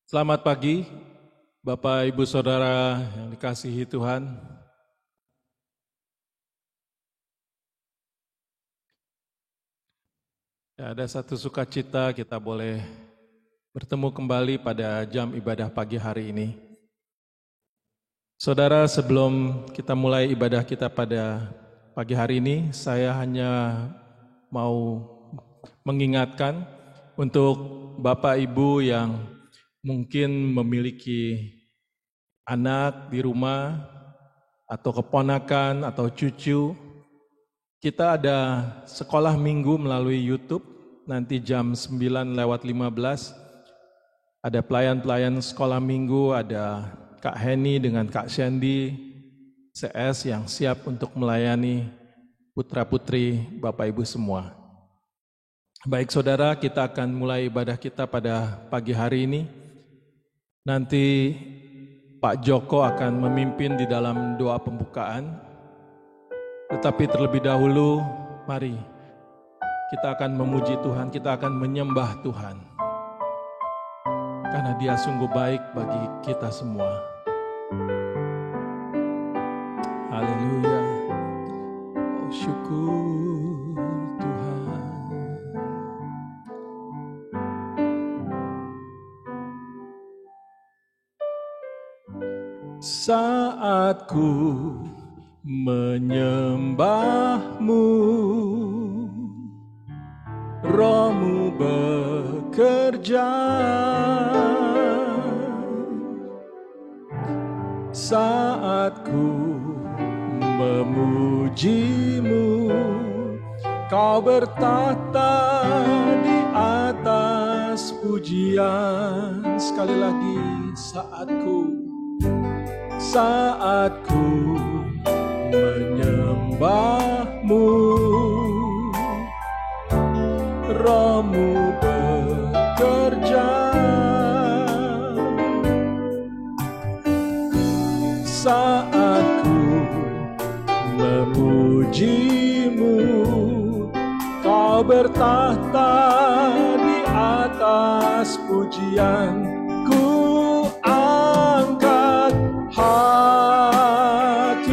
Selamat pagi, Bapak, Ibu, Saudara yang dikasihi Tuhan. Ya, ada satu sukacita kita boleh bertemu kembali pada jam ibadah pagi hari ini. Saudara, sebelum kita mulai ibadah kita pada pagi hari ini, saya hanya mau mengingatkan untuk Bapak Ibu yang mungkin memiliki anak di rumah atau keponakan atau cucu. Kita ada sekolah minggu melalui YouTube, nanti jam 9:15 ada pelayan-pelayan sekolah minggu, ada Kak Heni dengan Kak Shandy CS yang siap untuk melayani putra-putri Bapak Ibu semua. Baik saudara, kita akan mulai ibadah kita pada pagi hari ini. Nanti Pak Joko akan memimpin di dalam doa pembukaan. Tetapi terlebih dahulu, mari kita akan memuji Tuhan, kita akan menyembah Tuhan. Karena Dia sungguh baik bagi kita semua. Haleluya. Oh, syukur Tuhan. Saat ku menyembahmu, Rohmu bekerja. Saat ku memujimu, Kau bertahta di atas pujian. Sekali lagi, saat ku menyembahmu, Rohmu bekerja. Saat ku memujimu, Kau bertahta di atas pujian. Ku angkat hatiku,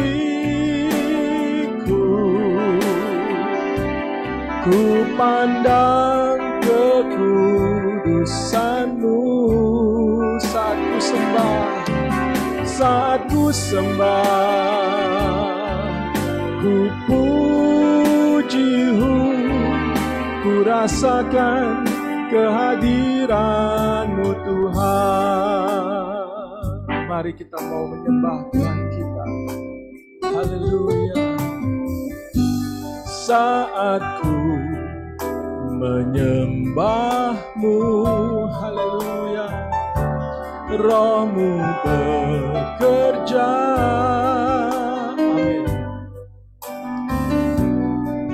ku pandang kekudusan-Mu. Saat ku sembah, ku puji-Mu, ku rasakan kehadiran-Mu Tuhan. Mari kita mau menyembah Tuhan kita. Haleluya. Saat ku menyembah-Mu, haleluya, Rohmu bekerja. Amin.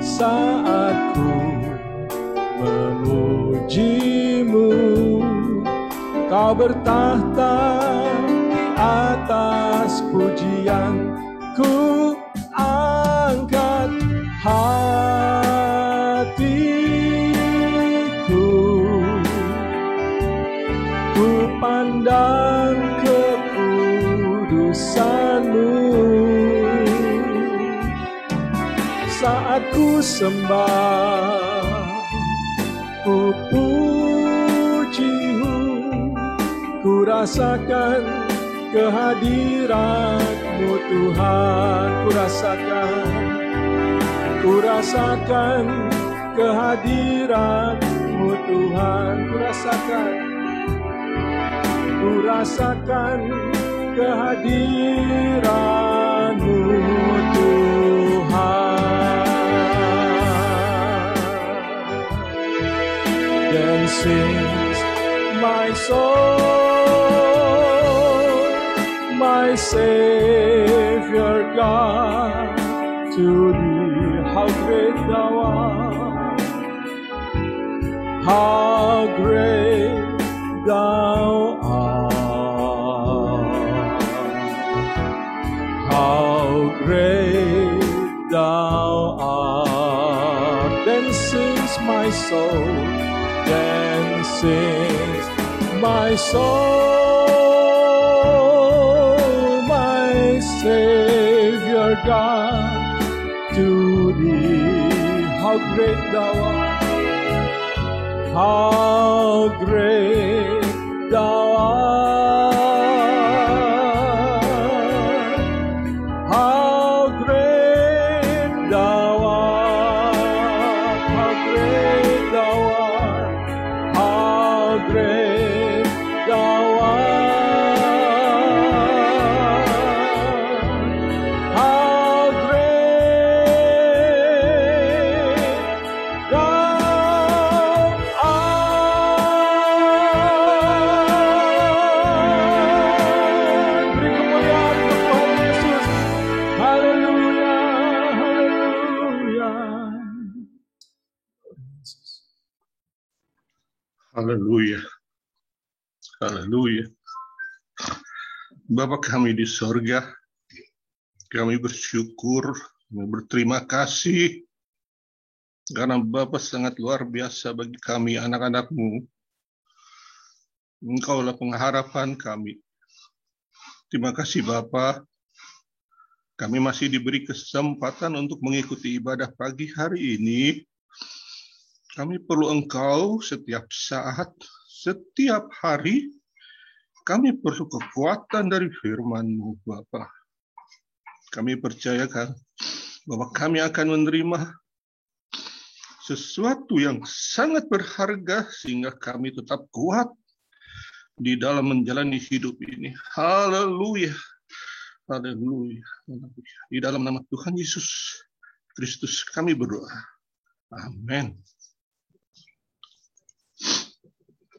Saat ku memuji-Mu, Kau bertahta di atas pujian. Ku angkat hatiku, ku pandang kekudusan-Mu. Saat ku sembah, ku puji-Mu, ku rasakan kehadiran-Mu Tuhan. Ku rasakan kehadiran-Mu Tuhan. Ku rasakan kehadiran-Mu Tuhan. Then sings my soul, my Savior God, to Thee, how great Thou art, how great Thou art, how great Thou art. Then sings my soul, then sings my soul, my Savior God, to Thee. How great Thou art! How great Thou art! How great Thou art! How great Thou art! How great Thou art! How great Thou art! Beri kemuliaan untuk Tuhan Yesus. Haleluya, haleluya. Haleluya, haleluya. Bapa kami di sorga, kami bersyukur, kami berterima kasih, karena Bapa sangat luar biasa bagi kami anak-anak-Mu. Engkaulah pengharapan kami. Terima kasih Bapa, kami masih diberi kesempatan untuk mengikuti ibadah pagi hari ini. Kami perlu Engkau setiap saat, setiap hari. Kami perlu kekuatan dari firman-Mu, Bapa. Kami percayakan bahwa kami akan menerima sesuatu yang sangat berharga sehingga kami tetap kuat di dalam menjalani hidup ini. Haleluya. Haleluya. Di dalam nama Tuhan Yesus Kristus kami berdoa. Amin.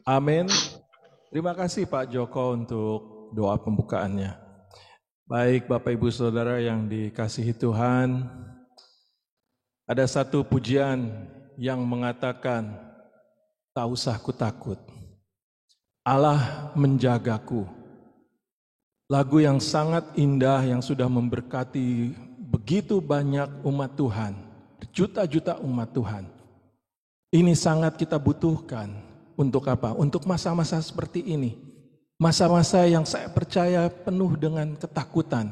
Amin. Terima kasih Pak Joko untuk doa pembukaannya. Baik Bapak Ibu Saudara yang dikasihi Tuhan, ada satu pujian yang mengatakan, tak usah ku takut, Allah menjagaku. Lagu yang sangat indah yang sudah memberkati begitu banyak umat Tuhan, juta-juta umat Tuhan. Ini sangat kita butuhkan. Untuk apa? Untuk masa-masa seperti ini. Masa-masa yang saya percaya penuh dengan ketakutan.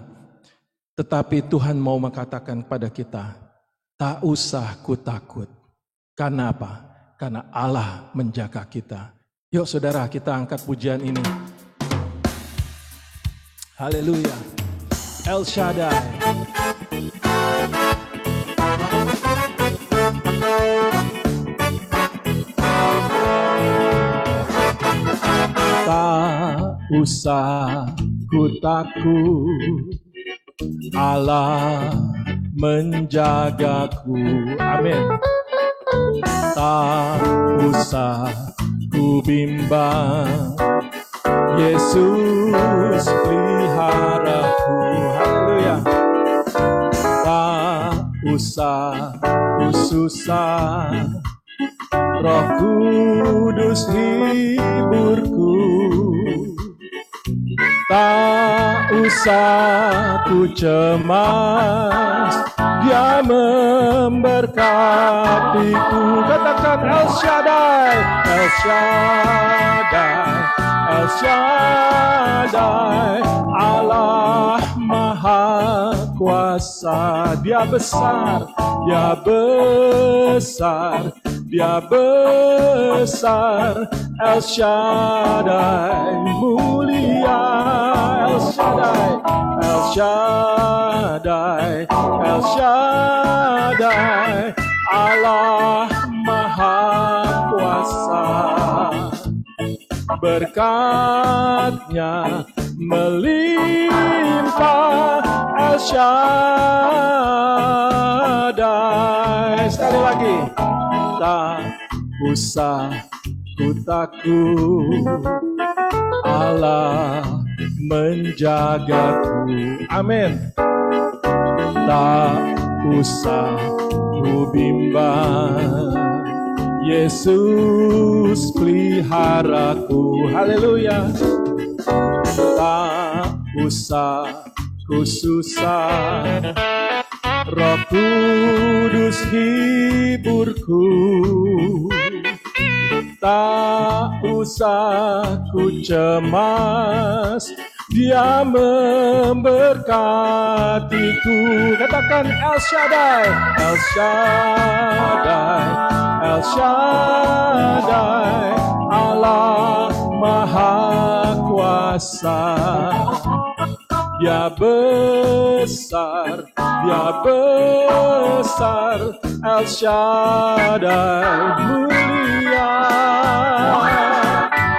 Tetapi Tuhan mau mengatakan kepada kita, tak usah ku takut. Karena apa? Karena Allah menjaga kita. Yuk saudara, kita angkat pujian ini. Haleluya. El Shaddai. Tak usah ku takut, Allah menjagaku. Amin. Tak usah ku bimbang, Yesus peliharaku. Haleluya. Tak usah ku susah, Roh Kudus hiburku. Tak usah ku cemas, Dia memberkatiku. Katakan El Shaddai, El Shaddai, El Shaddai, Allah Maha Kuasa. Dia besar, Dia besar, Dia besar. El Shaddai mulia, El Shaddai, El Shaddai, El Shaddai, Allah Maha Kuasa. Berkat-Nya melimpah, El Shaddai. Sekali lagi. Tak usah ku takut, Allah menjagaku. Amin. Tak usah ku bimbang, Yesus peliharaku. Haleluya. Tak usah ku susah, Roh Kudus hiburku. Tak usahaku cemas, Dia memberkatiku. Katakan El Shaddai, El Shaddai, El Shaddai, Allah Maha Kuasa. Dia besar, Dia besar, El Shaddai mulia.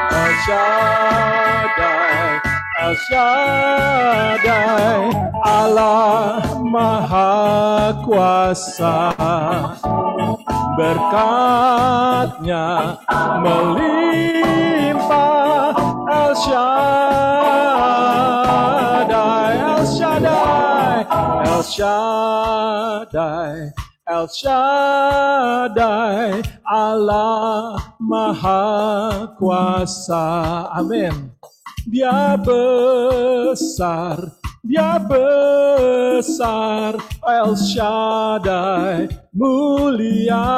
El Shaddai, El Shaddai, Allah Maha Kuasa. Berkat-Nya melimpah, El Shaddai, El Shaddai, El Shaddai, El Shaddai, Allah Maha Kuasa. Amin. Dia besar, Dia besar, El Shaddai mulia.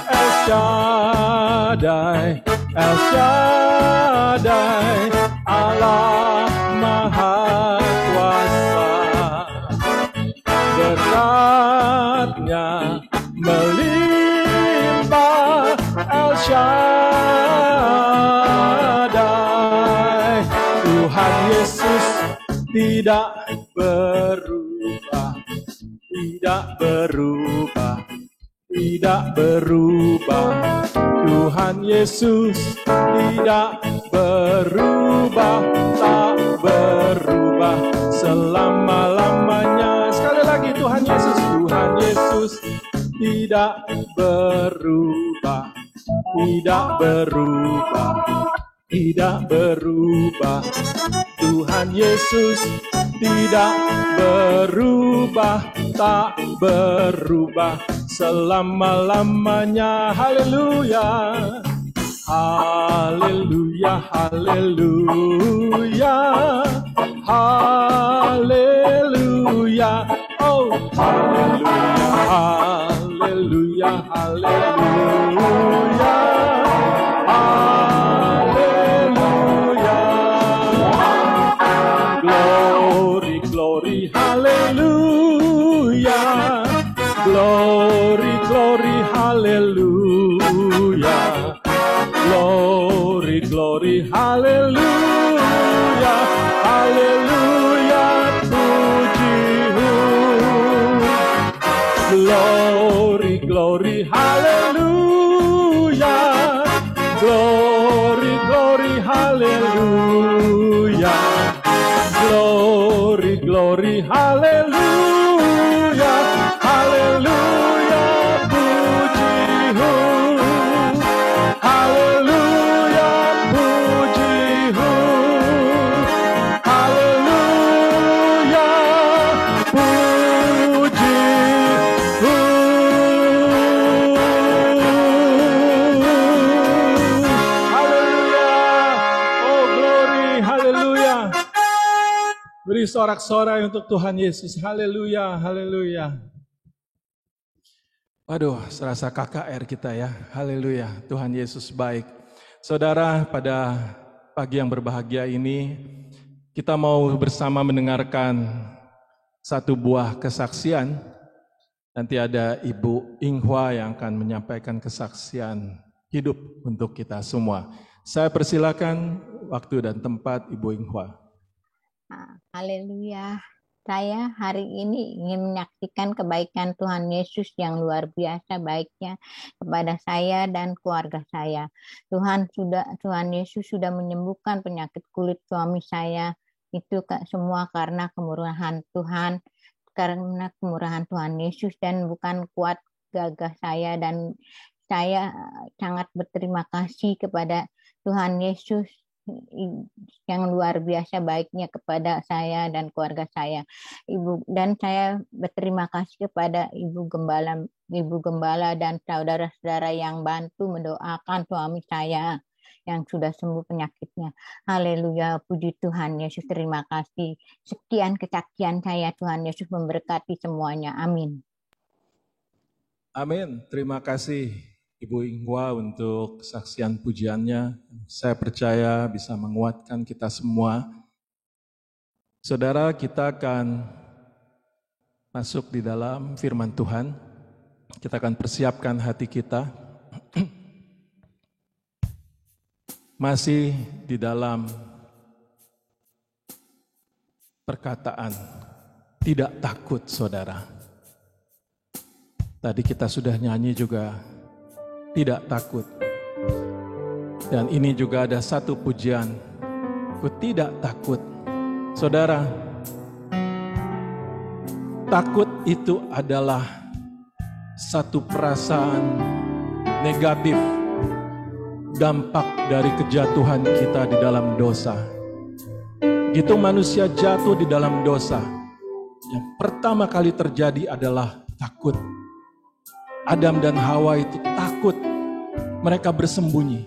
El Shaddai, El Shaddai, Allah Maha Kuasa. Berkat-Nya melimpah, El Shaddai. Tuhan Yesus tidak berubah, tidak berubah, tidak berubah. Tuhan Yesus tidak berubah, tak berubah selama-lamanya. Sekali lagi, Tuhan Yesus, Tuhan Yesus tidak berubah, tidak berubah, tidak berubah. Tuhan Yesus tidak berubah, tak berubah selama-lamanya. Haleluya, haleluya, haleluya, haleluya. Oh, haleluya, haleluya, haleluya. Glory, glory, hallelujah. Glory, glory, hallelujah. Glory, glory, hallelujah. Hallelujah, pujimu. Glory, glory, hallelujah. Glory, glory, hallelujah. Glory, glory, hallelujah, hallelujah, pujimu. Hallelujah, pujimu. Hallelujah, pujimu. Hallelujah, oh glory, hallelujah. Beri sorak-sorai untuk Tuhan Yesus. Haleluya, haleluya. Waduh, serasa KKR kita ya. Haleluya, Tuhan Yesus baik. Saudara, pada pagi yang berbahagia ini, kita mau bersama mendengarkan satu buah kesaksian. Nanti ada Ibu Inghwa yang akan menyampaikan kesaksian hidup untuk kita semua. Saya persilakan waktu dan tempat Ibu Inghwa. Haleluya. Saya hari ini ingin menyaksikan kebaikan Tuhan Yesus yang luar biasa baiknya kepada saya dan keluarga saya. Tuhan Yesus sudah menyembuhkan penyakit kulit suami saya. Itu semua karena kemurahan Tuhan, karena kemurahan Tuhan Yesus dan bukan kuat gagah saya, dan saya sangat berterima kasih kepada Tuhan Yesus yang luar biasa baiknya kepada saya dan keluarga saya. Dan saya berterima kasih kepada Ibu Gembala dan saudara-saudara yang bantu mendoakan suami saya yang sudah sembuh penyakitnya. Haleluya, puji Tuhan Yesus, terima kasih. Sekian kesaksian saya, Tuhan Yesus memberkati semuanya. Amin. Amin, terima kasih Ibu Ingwa untuk kesaksian pujiannya. Saya percaya bisa menguatkan kita semua. Saudara, kita akan masuk di dalam firman Tuhan. Kita akan persiapkan hati kita. Masih di dalam perkataan tidak takut, saudara. Tadi kita sudah nyanyi juga, tidak takut. Dan ini juga ada satu pujian, ku tidak takut. Saudara, takut itu adalah satu perasaan negatif, dampak dari kejatuhan kita di dalam dosa. Gitu manusia jatuh di dalam dosa, yang pertama kali terjadi adalah takut. Adam dan Hawa itu takut, mereka bersembunyi.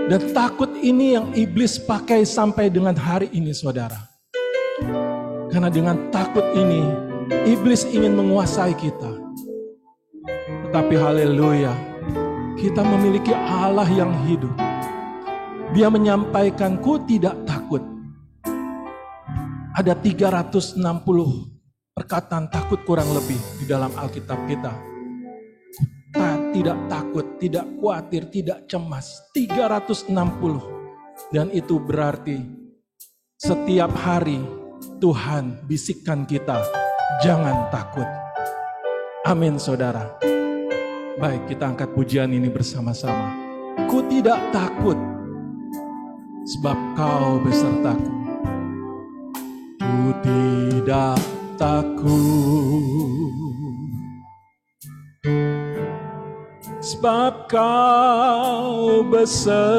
Dan takut ini yang iblis pakai sampai dengan hari ini, saudara. Karena dengan takut ini, iblis ingin menguasai kita. Tetapi haleluya, kita memiliki Allah yang hidup. Dia menyampaikan, ku tidak takut. Ada 360 perkataan takut kurang lebih di dalam Alkitab kita. Tidak takut, tidak khawatir, tidak cemas. 360. Dan itu berarti setiap hari Tuhan bisikkan kita, jangan takut. Amin, saudara. Baik, kita angkat pujian ini bersama-sama. Ku tidak takut, sebab kau besertaku. Ku tidak takut, sebab kau besertaku.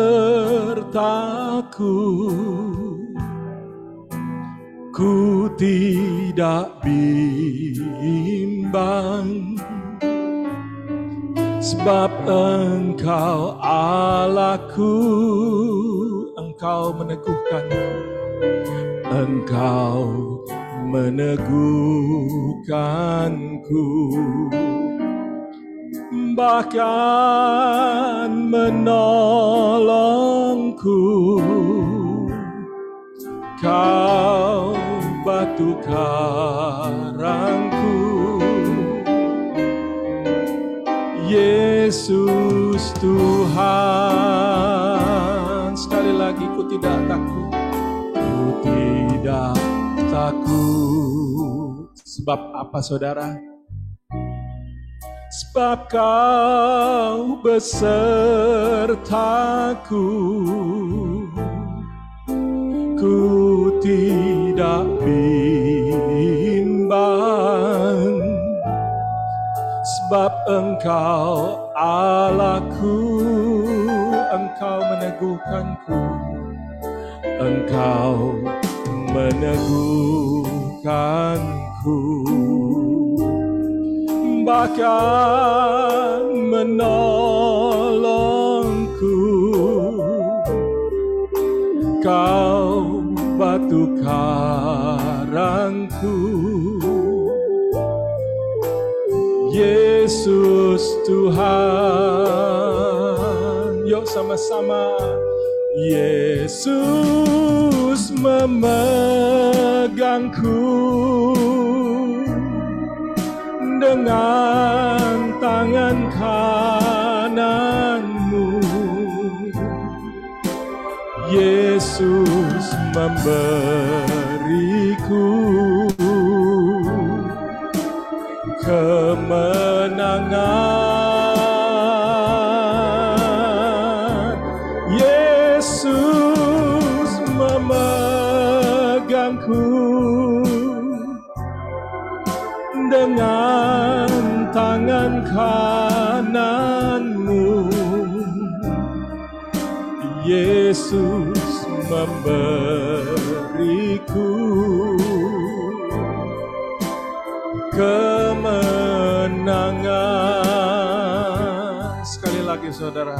Ku tidak bimbang, sebab Engkau Allahku. Engkau meneguhkanku, Engkau meneguhkanku, bahkan menolongku. Kau batu karangku, Yesus Tuhan. Sekali lagi, ku tidak takut, ku tidak takut. Sebab apa, saudara? Sebab kau besertaku. Ku tidak bimbang, sebab Engkau Allahku. Engkau meneguhkanku, Engkau meneguhkanku, bahkan menolongku. Kau batu karangku, Yesus Tuhan. Yuk sama-sama. Yesus memegangku dengan tangan kananmu. Yesus memberiku kemenangan. Yesus memegangku dengan tangan kananmu. Yesus memberiku kemenangan. Sekali lagi, saudara.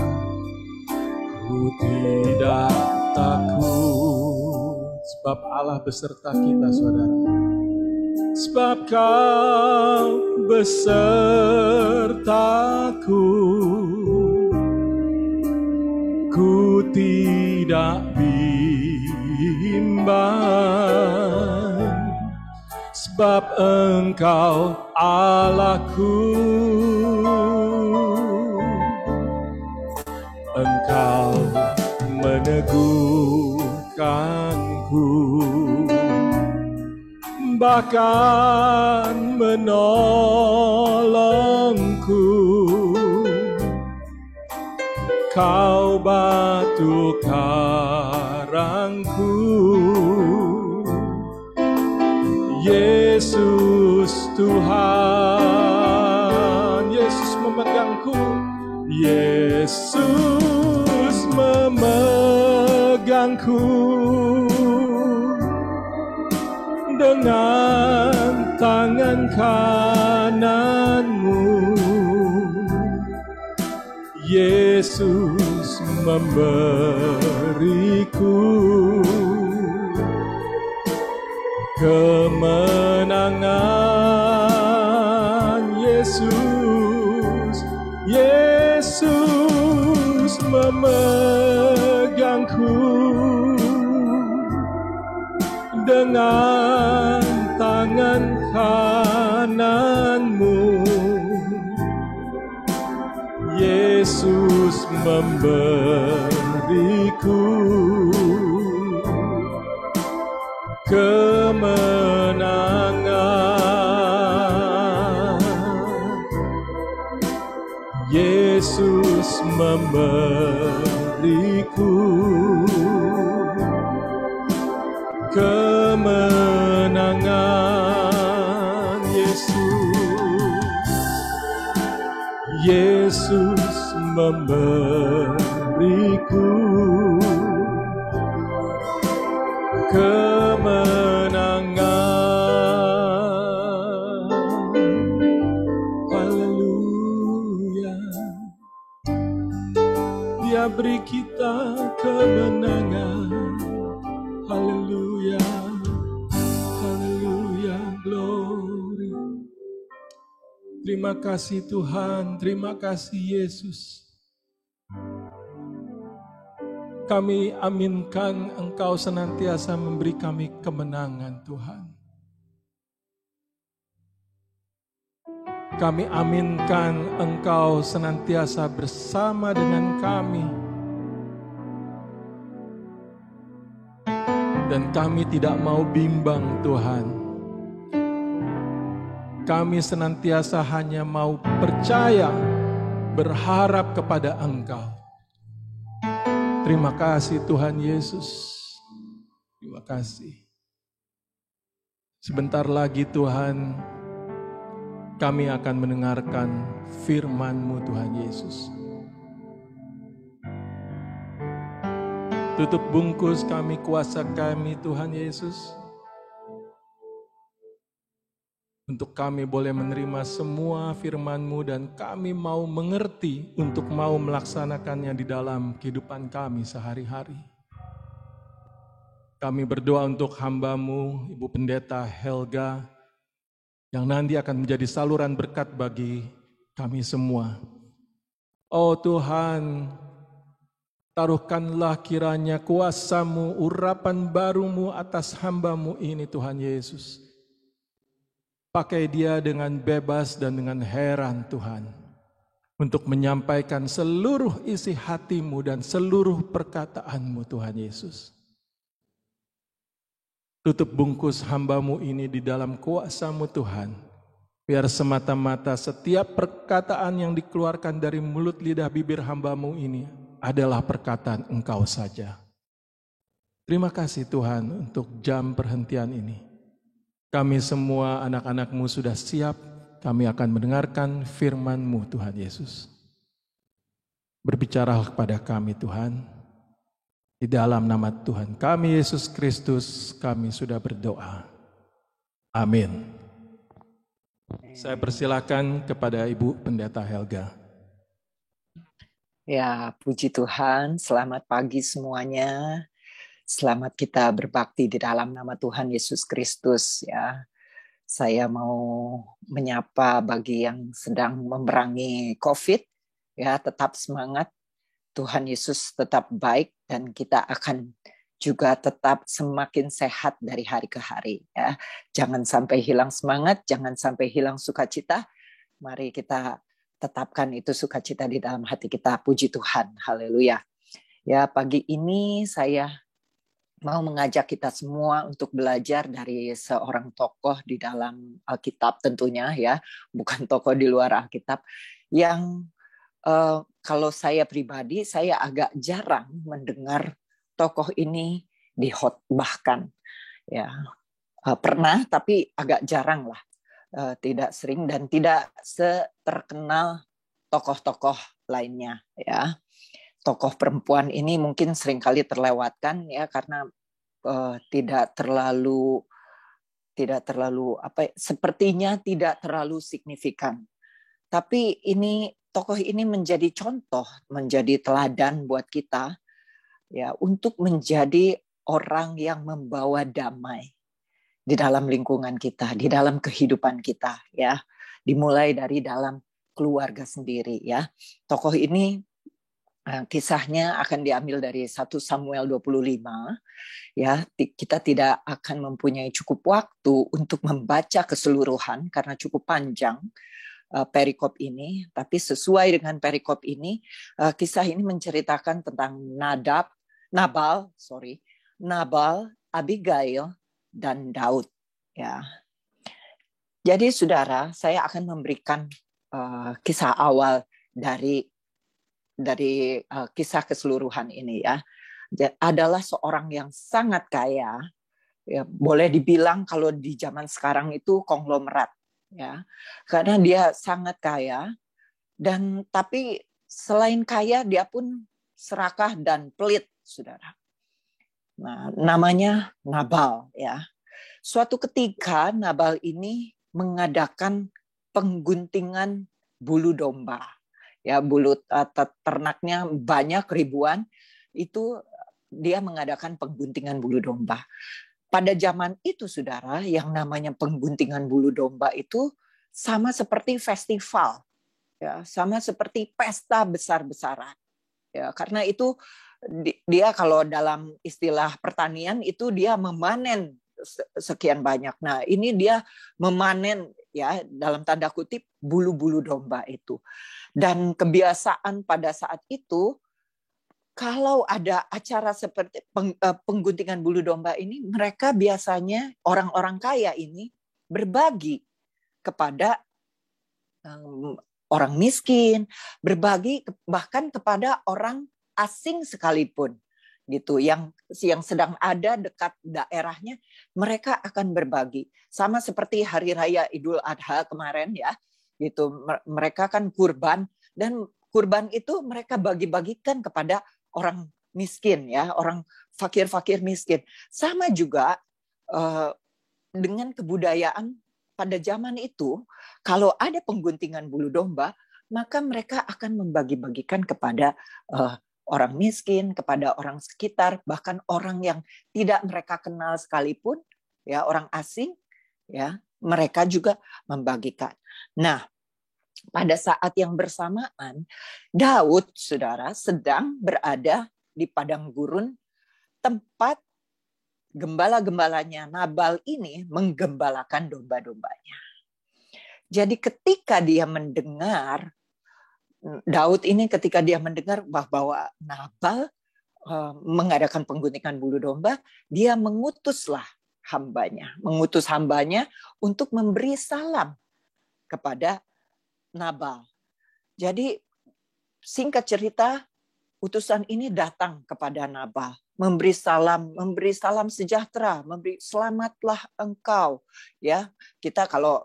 Ku tidak takut, sebab Allah beserta kita, saudara. Sebab kau besertaku, ku tidak bimbang, sebab Engkau Allahku. Engkau meneguhkanku, bahkan menolongku. Kau batu karangku, Yesus Tuhan. Yesus memegangku, Yesus memegangku dengan tangan kananmu. Yesus memberiku kemenangan. Yesus memegangku dengan tangan kananmu. Yesus memberiku kemenangan. Yesus memberiku kemenangan. Yesus memberiku kemenangan. Haleluya. Dia beri kita kemenangan. Haleluya. Haleluya. Glory. Terima kasih Tuhan. Terima kasih Yesus. Kami aminkan Engkau senantiasa memberi kami kemenangan Tuhan. Kami aminkan Engkau senantiasa bersama dengan kami. Dan kami tidak mau bimbang Tuhan. Kami senantiasa hanya mau percaya, berharap kepada Engkau. Terima kasih Tuhan Yesus. Terima kasih. Sebentar lagi Tuhan, kami akan mendengarkan firman-Mu Tuhan Yesus. Tutup bungkus kami, kuasa kami Tuhan Yesus. Untuk kami boleh menerima semua firman-Mu dan kami mau mengerti untuk mau melaksanakannya di dalam kehidupan kami sehari-hari. Kami berdoa untuk hamba-Mu, Ibu Pendeta Helga, yang nanti akan menjadi saluran berkat bagi kami semua. Oh Tuhan, taruhkanlah kiranya kuasa-Mu, urapan baru-Mu atas hamba-Mu ini Tuhan Yesus. Pakai dia dengan bebas dan dengan heran Tuhan, untuk menyampaikan seluruh isi hati-Mu dan seluruh perkataan-Mu Tuhan Yesus. Tutup bungkus hamba-Mu ini di dalam kuasa-Mu Tuhan, biar semata-mata setiap perkataan yang dikeluarkan dari mulut lidah bibir hamba-Mu ini adalah perkataan Engkau saja. Terima kasih Tuhan untuk jam perhentian ini. Kami semua anak-anak-Mu sudah siap, kami akan mendengarkan firman-Mu Tuhan Yesus. Berbicaralah kepada kami Tuhan, di dalam nama Tuhan kami Yesus Kristus kami sudah berdoa. Amin. Saya persilakan kepada Ibu Pendeta Helga. Ya, puji Tuhan, selamat pagi semuanya. Selamat kita berbakti di dalam nama Tuhan Yesus Kristus ya. Saya mau menyapa bagi yang sedang memerangi COVID, ya, tetap semangat. Tuhan Yesus tetap baik dan kita akan juga tetap semakin sehat dari hari ke hari, ya. Jangan sampai hilang semangat, jangan sampai hilang sukacita. Mari kita tetapkan itu sukacita di dalam hati kita. Puji Tuhan, haleluya. Ya, pagi ini saya mau mengajak kita semua untuk belajar dari seorang tokoh di dalam Alkitab tentunya, ya, bukan tokoh di luar Alkitab, yang kalau saya pribadi, saya agak jarang mendengar tokoh ini dihotbahkan. Ya, pernah, tapi agak jarang lah. Tidak sering dan tidak seterkenal tokoh-tokoh lainnya, ya. Tokoh perempuan ini mungkin seringkali terlewatkan, ya, karena tidak terlalu sepertinya tidak terlalu signifikan. Tapi tokoh ini menjadi contoh, menjadi teladan buat kita, ya, untuk menjadi orang yang membawa damai di dalam lingkungan kita, di dalam kehidupan kita, ya. Dimulai dari dalam keluarga sendiri, ya. Tokoh ini kisahnya akan diambil dari 1 Samuel 25, ya. Kita tidak akan mempunyai cukup waktu untuk membaca keseluruhan karena cukup panjang perikop ini, tapi sesuai dengan perikop ini, kisah ini menceritakan tentang Nabal, Abigail, dan Daud, ya. Jadi saudara, saya akan memberikan kisah awal dari kisah keseluruhan ini, ya. Adalah seorang yang sangat kaya, ya, boleh dibilang kalau di zaman sekarang itu konglomerat, ya, karena dia sangat kaya, dan tapi selain kaya dia pun serakah dan pelit, saudara. Nah, namanya Nabal, ya. Suatu ketika Nabal ini mengadakan pengguntingan bulu domba, ya, bulu ternaknya banyak, ribuan, itu dia mengadakan pengguntingan bulu domba. Pada zaman itu, saudara, yang namanya pengguntingan bulu domba itu sama seperti festival, ya, sama seperti pesta besar-besaran, ya, karena itu dia kalau dalam istilah pertanian itu dia memanen sekian banyak. Nah, ini dia memanen, ya, dalam tanda kutip, bulu-bulu domba itu. Dan kebiasaan pada saat itu, kalau ada acara seperti pengguntingan bulu domba ini, mereka biasanya orang-orang kaya ini berbagi kepada orang miskin, berbagi bahkan kepada orang asing sekalipun, gitu, yang sedang ada dekat daerahnya, mereka akan berbagi. Sama seperti hari raya Idul Adha kemarin, ya, gitu, mereka kan kurban, dan kurban itu mereka bagi-bagikan kepada orang miskin, ya, orang fakir-fakir miskin. Sama juga dengan kebudayaan pada zaman itu, kalau ada pengguntingan bulu domba, maka mereka akan membagi-bagikan kepada orang miskin, kepada orang sekitar, bahkan orang yang tidak mereka kenal sekalipun, ya, orang asing, ya, mereka juga membagikan. Nah, pada saat yang bersamaan, Daud, saudara, sedang berada di padang gurun, tempat gembala-gembalanya Nabal ini menggembalakan domba-dombanya. Jadi ketika dia mendengar, Daud ini ketika dia mendengar bahwa Nabal mengadakan pengguntingan bulu domba, dia mengutus hambanya untuk memberi salam kepada Nabal. Jadi singkat cerita, utusan ini datang kepada Nabal, memberi salam sejahtera, memberi selamatlah engkau, ya. Kita kalau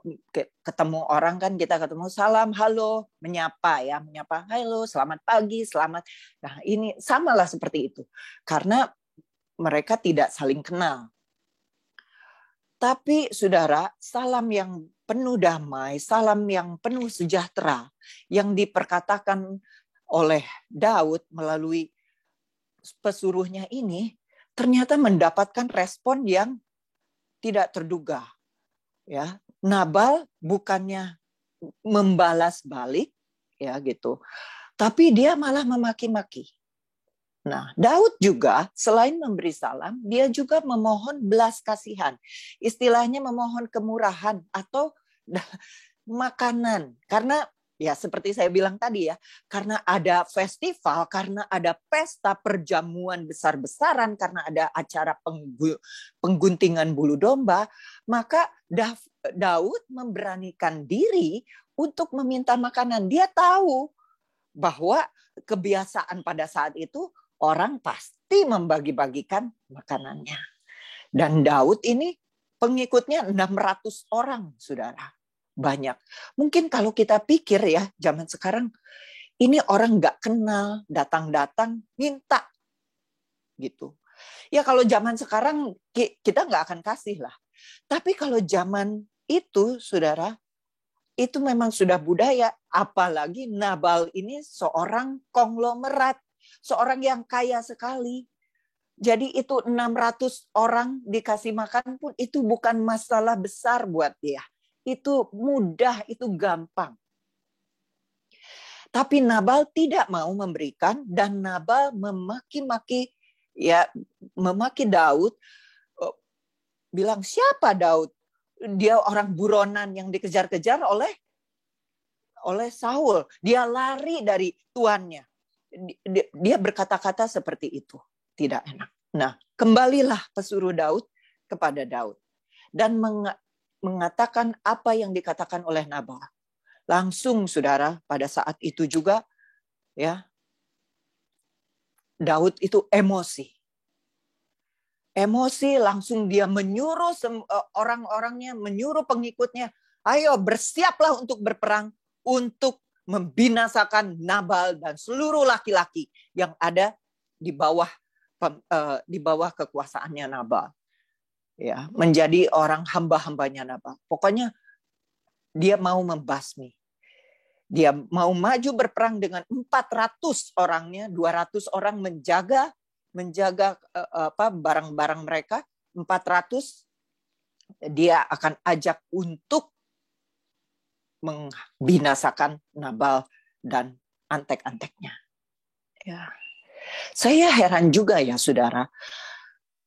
ketemu orang kan kita ketemu salam, halo, menyapa, ya, menyapa, halo, selamat pagi, selamat. Nah, ini samalah seperti itu. Karena mereka tidak saling kenal. Tapi saudara, salam yang penuh damai, salam yang penuh sejahtera yang diperkatakan oleh Daud melalui pesuruhnya ini ternyata mendapatkan respon yang tidak terduga, ya. Nabal bukannya membalas balik, ya gitu, tapi dia malah memaki-maki. Nah, Daud juga selain memberi salam, dia juga memohon belas kasihan. Istilahnya memohon kemurahan atau makanan. Karena ya seperti saya bilang tadi ya, karena ada festival, karena ada pesta perjamuan besar-besaran, karena ada acara pengguntingan bulu domba, maka Daud memberanikan diri untuk meminta makanan. Dia tahu bahwa kebiasaan pada saat itu orang pasti membagi-bagikan makanannya. Dan Daud ini pengikutnya 600 orang, saudara. Banyak. Mungkin kalau kita pikir ya, zaman sekarang, ini orang nggak kenal, datang-datang, minta. Gitu. Ya kalau zaman sekarang, kita nggak akan kasih lah. Tapi kalau zaman itu, saudara, itu memang sudah budaya. Apalagi Nabal ini seorang konglomerat. Seorang yang kaya sekali. Jadi itu 600 orang dikasih makan pun itu bukan masalah besar buat dia. Itu mudah, itu gampang. Tapi Nabal tidak mau memberikan dan Nabal memaki-maki Daud, bilang siapa Daud? Dia orang buronan yang dikejar-kejar oleh Saul. Dia lari dari tuannya. Dia berkata-kata seperti itu. Tidak enak. Nah, kembalilah pesuruh Daud kepada Daud. Dan mengatakan apa yang dikatakan oleh Nabal. Langsung, saudara, pada saat itu juga, ya, Daud itu emosi. Emosi, langsung dia menyuruh orang-orangnya, menyuruh pengikutnya, ayo bersiaplah untuk berperang, untuk membinasakan Nabal dan seluruh laki-laki yang ada di bawah kekuasaannya Nabal. Ya, menjadi orang hamba-hambanya Nabal. Pokoknya dia mau membasmi. Dia mau maju berperang dengan 400 orangnya, 200 orang menjaga barang-barang mereka, 400 dia akan ajak untuk membinasakan Nabal dan antek-anteknya. Ya. Saya heran juga ya, saudara.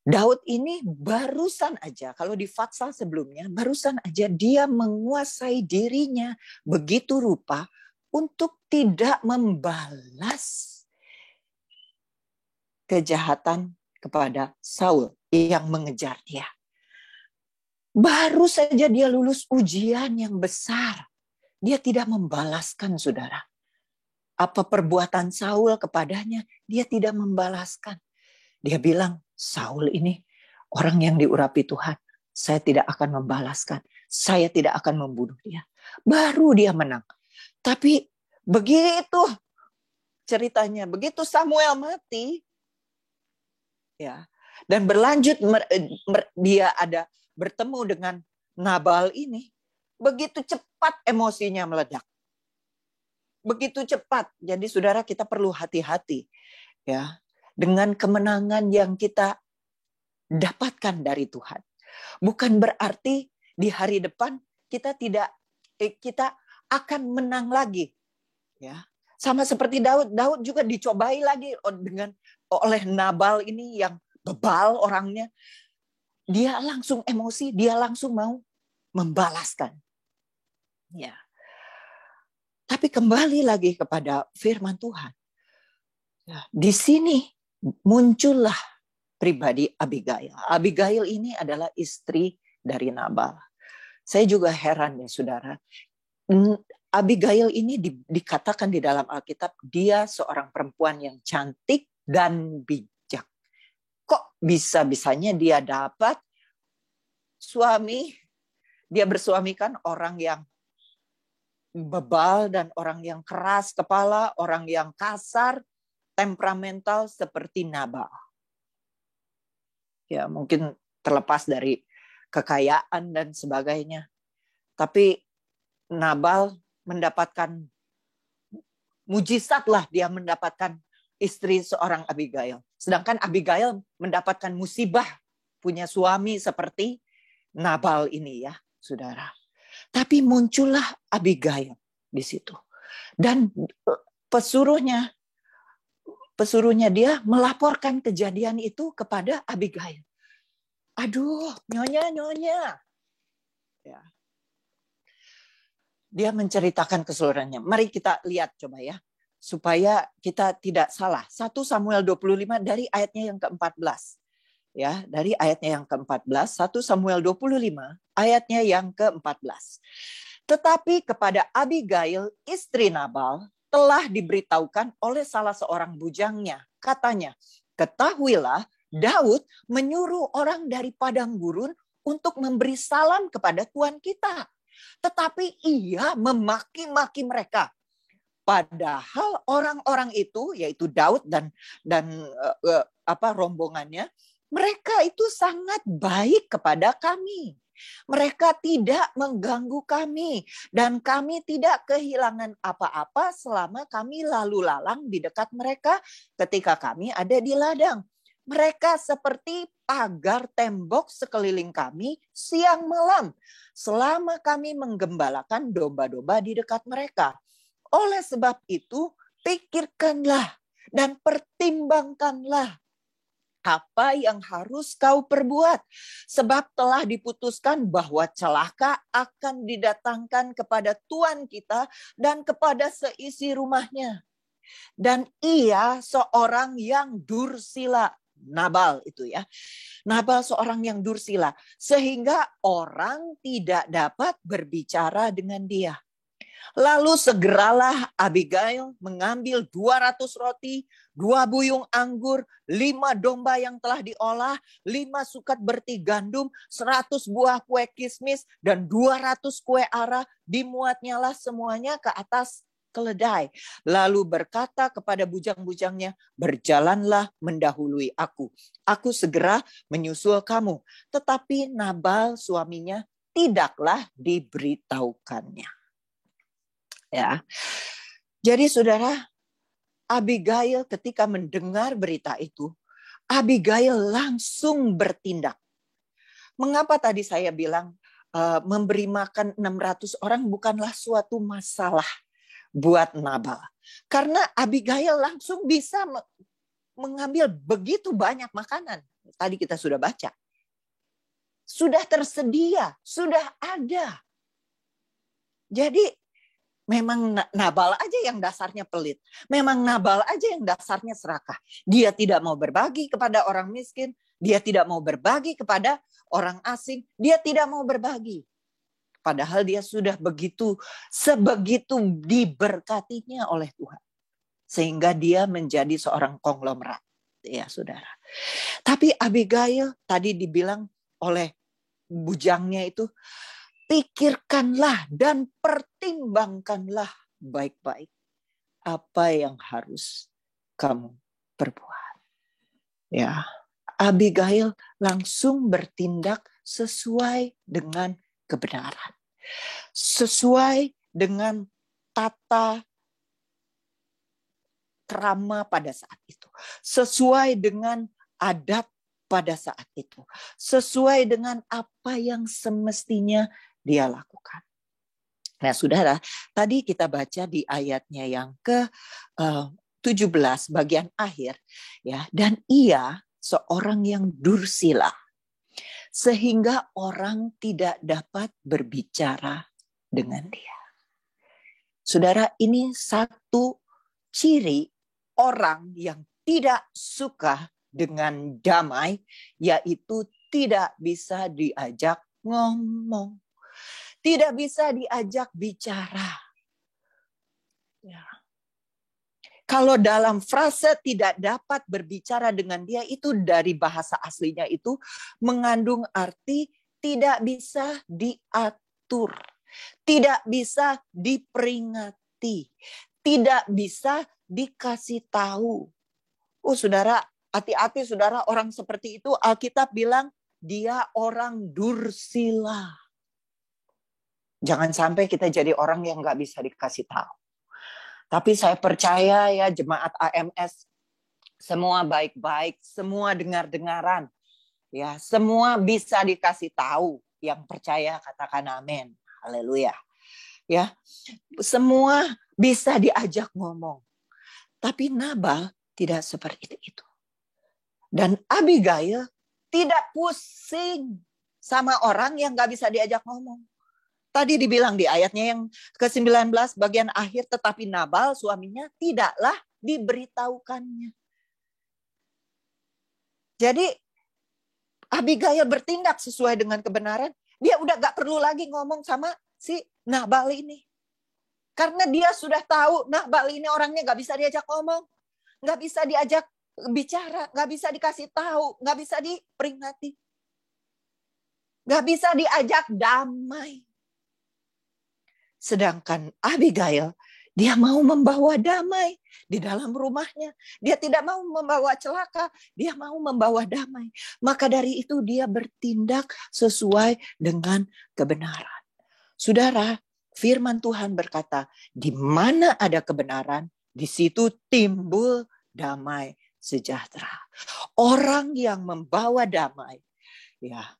Daud ini barusan aja, kalau di Fatsal sebelumnya, barusan aja dia menguasai dirinya begitu rupa untuk tidak membalas kejahatan kepada Saul yang mengejar dia. Baru saja dia lulus ujian yang besar. Dia tidak membalaskan, saudara. Apa perbuatan Saul kepadanya, dia tidak membalaskan. Dia bilang, Saul ini orang yang diurapi Tuhan. Saya tidak akan membalaskan. Saya tidak akan membunuh dia. Baru dia menang. Tapi begitu ceritanya, begitu Samuel mati, ya, dan berlanjut dia ada bertemu dengan Nabal ini, begitu cepat emosinya meledak. Begitu cepat. Jadi saudara, kita perlu hati-hati ya dengan kemenangan yang kita dapatkan dari Tuhan. Bukan berarti di hari depan kita akan menang lagi. Ya. Sama seperti Daud juga dicobai lagi oleh Nabal ini yang bebal orangnya. Dia langsung emosi, dia langsung mau membalaskan. Ya. Tapi kembali lagi kepada firman Tuhan. Ya, di sini muncullah pribadi Abigail. Abigail ini adalah istri dari Nabal. Saya juga heran ya, saudara. Abigail ini dikatakan di dalam Alkitab, dia seorang perempuan yang cantik dan bijak. Kok bisa-bisanya dia dapat suami, dia bersuamikan orang yang bebal dan orang yang keras kepala, orang yang kasar, temperamental seperti Nabal. Ya, mungkin terlepas dari kekayaan dan sebagainya. Tapi Nabal mendapatkan mujizat lah, dia mendapatkan istri seorang Abigail. Sedangkan Abigail mendapatkan musibah punya suami seperti Nabal ini ya, saudara. Tapi muncullah Abigail di situ. Dan pesuruhnya dia melaporkan kejadian itu kepada Abigail. Aduh, nyonya. Ya. Dia menceritakan keseluruhannya. Mari kita lihat coba ya, supaya kita tidak salah. 1 Samuel 25 dari ayatnya yang ke-14. Ya, dari ayatnya yang ke-14, 1 Samuel 25 ayatnya yang ke-14. Tetapi kepada Abigail, istri Nabal, telah diberitahukan oleh salah seorang bujangnya. Katanya, ketahuilah Daud menyuruh orang dari padang gurun untuk memberi salam kepada Tuhan kita. Tetapi ia memaki-maki mereka. Padahal orang-orang itu, yaitu Daud dan rombongannya, mereka itu sangat baik kepada kami. Mereka tidak mengganggu kami dan kami tidak kehilangan apa-apa selama kami lalu lalang di dekat mereka ketika kami ada di ladang. Mereka seperti pagar tembok sekeliling kami siang malam selama kami menggembalakan domba-domba di dekat mereka. Oleh sebab itu, pikirkanlah dan pertimbangkanlah apa yang harus kau perbuat. Sebab telah diputuskan bahwa celaka akan didatangkan kepada Tuhan kita dan kepada seisi rumahnya. Dan ia seorang yang dursila. Nabal itu ya. Nabal seorang yang dursila. Sehingga orang tidak dapat berbicara dengan dia. Lalu segeralah Abigail mengambil 200 roti, 2 buyung anggur, 5 domba yang telah diolah, 5 sukat berti gandum, 100 buah kue kismis, dan 200 kue ara. Dimuatnyalah semuanya ke atas keledai. Lalu berkata kepada bujang-bujangnya, berjalanlah mendahului aku. Aku segera menyusul kamu. Tetapi Nabal suaminya tidaklah diberitahukannya. Ya. Jadi saudara, Abigail ketika mendengar berita itu, Abigail langsung bertindak. Mengapa tadi saya bilang memberi makan 600 orang bukanlah suatu masalah buat Nabal. Karena Abigail langsung bisa mengambil begitu banyak makanan. Tadi kita sudah baca. Sudah tersedia, sudah ada. Jadi memang Nabal aja yang dasarnya pelit. Memang Nabal aja yang dasarnya serakah. Dia tidak mau berbagi kepada orang miskin. Dia tidak mau berbagi kepada orang asing. Dia tidak mau berbagi. Padahal dia sudah sebegitu diberkatinya oleh Tuhan. Sehingga dia menjadi seorang konglomerat. Ya saudara. Tapi Abigail tadi dibilang oleh bujangnya itu, pikirkanlah dan pertimbangkanlah baik-baik apa yang harus kamu perbuat. Ya, Abigail langsung bertindak sesuai dengan kebenaran. Sesuai dengan tata krama pada saat itu. Sesuai dengan adat pada saat itu. Sesuai dengan apa yang semestinya dia lakukan. Nah, saudara, tadi kita baca di ayatnya yang ke-17 bagian akhir, ya. Dan ia seorang yang dursila, sehingga orang tidak dapat berbicara dengan dia. Saudara, ini satu ciri orang yang tidak suka dengan damai, yaitu tidak bisa diajak ngomong. Tidak bisa diajak bicara. Ya. Kalau dalam frase tidak dapat berbicara dengan dia, itu dari bahasa aslinya itu mengandung arti tidak bisa diatur. Tidak bisa diperingati. Tidak bisa dikasih tahu. Oh saudara, hati-hati saudara, orang seperti itu Alkitab bilang dia orang dursila. Jangan sampai kita jadi orang yang gak bisa dikasih tahu. Tapi saya percaya ya jemaat AMS, semua baik-baik, semua dengar-dengaran. Ya, semua bisa dikasih tahu. Yang percaya katakan amin. Haleluya. Ya, semua bisa diajak ngomong. Tapi Nabal tidak seperti itu. Dan Abigail tidak pusing sama orang yang gak bisa diajak ngomong. Tadi dibilang di ayatnya yang ke-19 bagian akhir, tetapi Nabal suaminya tidaklah diberitahukannya. Jadi Abigail bertindak sesuai dengan kebenaran. Dia udah gak perlu lagi ngomong sama si Nabal ini. Karena dia sudah tahu Nabal ini orangnya gak bisa diajak ngomong. Gak bisa diajak bicara. Gak bisa dikasih tahu. Gak bisa diperingati. Gak bisa diajak damai. Sedangkan Abigail, dia mau membawa damai di dalam rumahnya. Dia tidak mau membawa celaka, dia mau membawa damai. Maka dari itu dia bertindak sesuai dengan kebenaran. Saudara, firman Tuhan berkata, di mana ada kebenaran, di situ timbul damai sejahtera. Orang yang membawa damai, ya,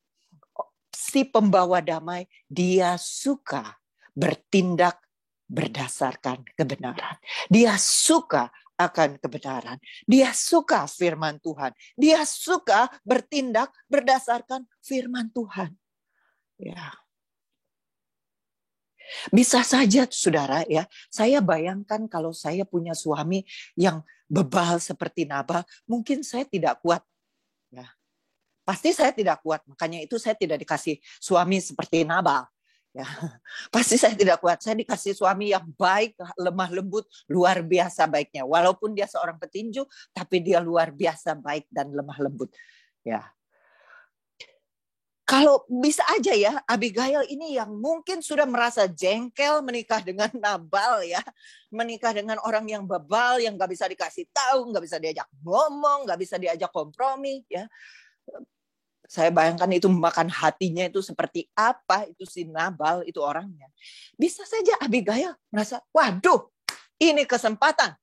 si pembawa damai, dia suka bertindak berdasarkan kebenaran. Dia suka akan kebenaran. Dia suka firman Tuhan. Dia suka bertindak berdasarkan firman Tuhan. Ya. Bisa saja saudara ya, saya bayangkan kalau saya punya suami yang bebal seperti Nabal, mungkin saya tidak kuat. Ya. Pasti saya tidak kuat, makanya itu saya tidak dikasih suami seperti Nabal. Ya, pasti saya tidak kuat. Saya dikasih suami yang baik, lemah lembut, luar biasa baiknya. Walaupun dia seorang petinju, tapi dia luar biasa baik dan lemah lembut. Ya, kalau bisa aja ya, Abigail ini yang mungkin sudah merasa jengkel menikah dengan Nabal ya, menikah dengan orang yang bebal, yang nggak bisa dikasih tahu, nggak bisa diajak ngomong, nggak bisa diajak kompromi ya. Saya bayangkan itu makan hatinya itu seperti apa itu si Nabal itu orangnya. Bisa saja Abigail merasa, waduh, ini kesempatan.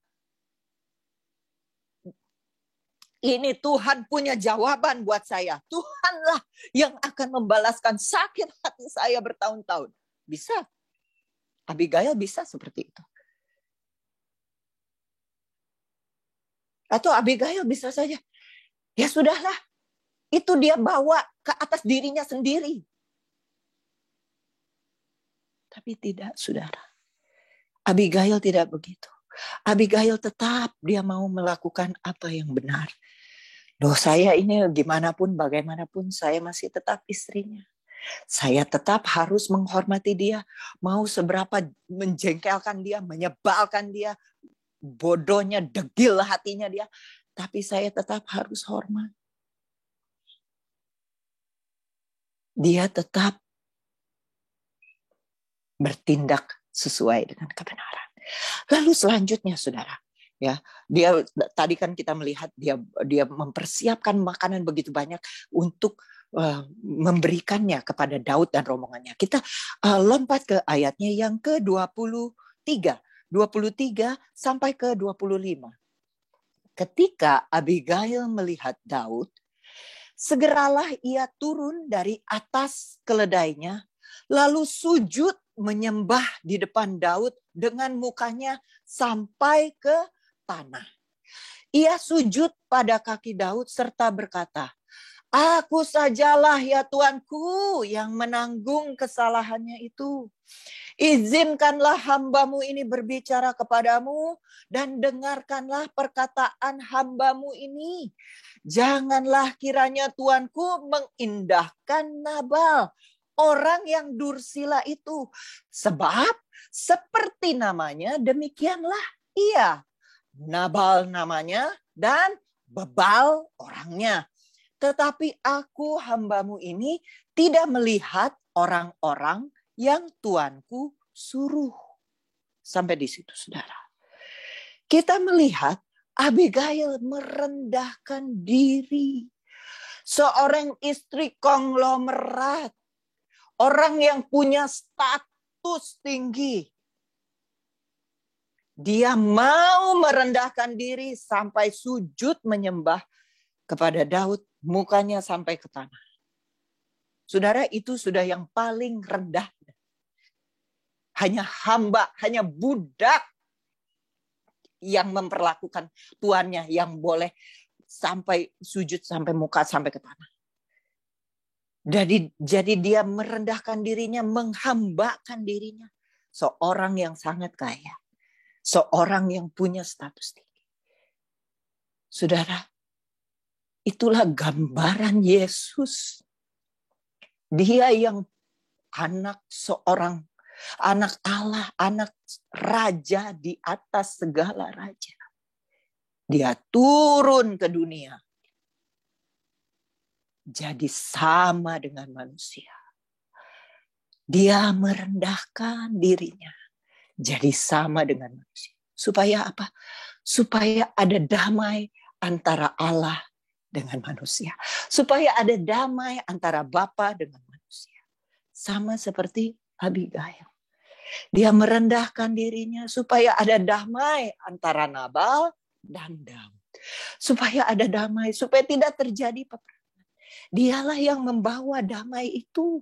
Ini Tuhan punya jawaban buat saya. Tuhanlah yang akan membalaskan sakit hati saya bertahun-tahun. Bisa. Abigail bisa seperti itu. Atau Abigail bisa saja, ya sudahlah. Itu dia bawa ke atas dirinya sendiri. Tapi tidak, saudara. Abigail tidak begitu. Abigail tetap dia mau melakukan apa yang benar. Loh, saya ini gimana pun, bagaimanapun, saya masih tetap istrinya. Saya tetap harus menghormati dia. Mau seberapa menjengkelkan dia, menyebalkan dia, bodohnya, degil hatinya dia. Tapi saya tetap harus hormat. Dia tetap bertindak sesuai dengan kebenaran. Lalu selanjutnya, saudara, ya, dia tadi kan kita melihat dia mempersiapkan makanan begitu banyak untuk memberikannya kepada Daud dan rombongannya. Kita lompat ke ayatnya yang ke-23, 23 sampai ke 25. Ketika Abigail melihat Daud, segeralah ia turun dari atas keledainya, lalu sujud menyembah di depan Daud dengan mukanya sampai ke tanah. Ia sujud pada kaki Daud serta berkata, "Aku sajalah ya Tuanku yang menanggung kesalahannya itu. Izinkanlah hambamu ini berbicara kepadamu dan dengarkanlah perkataan hambamu ini. Janganlah kiranya Tuanku mengindahkan Nabal, orang yang dursila itu. Sebab seperti namanya demikianlah ia. Nabal namanya dan bebal orangnya. Tetapi aku hambamu ini tidak melihat orang-orang yang Tuanku suruh." Sampai di situ, saudara. Kita melihat Abigail merendahkan diri. Seorang istri konglomerat. Orang yang punya status tinggi. Dia mau merendahkan diri sampai sujud menyembah kepada Daud, mukanya sampai ke tanah. Saudara, itu sudah yang paling rendah. hanya hamba, hanya budak yang memperlakukan tuannya, yang boleh sampai sujud, sampai muka, sampai ke tanah. Jadi dia merendahkan dirinya, menghambakan dirinya. Seorang yang sangat kaya, seorang yang punya status tinggi. Saudara, itulah gambaran Yesus. Dia yang anak seorang, anak Allah, anak raja di atas segala raja. Dia turun ke dunia. Jadi sama dengan manusia. Dia merendahkan dirinya. Jadi sama dengan manusia. Supaya apa? Supaya ada damai antara Allah dengan manusia. Supaya ada damai antara Bapa dengan manusia. Sama seperti Abigail. Dia merendahkan dirinya supaya ada damai antara Nabal dan Daud. Supaya ada damai, supaya tidak terjadi peperangan. Dialah yang membawa damai itu.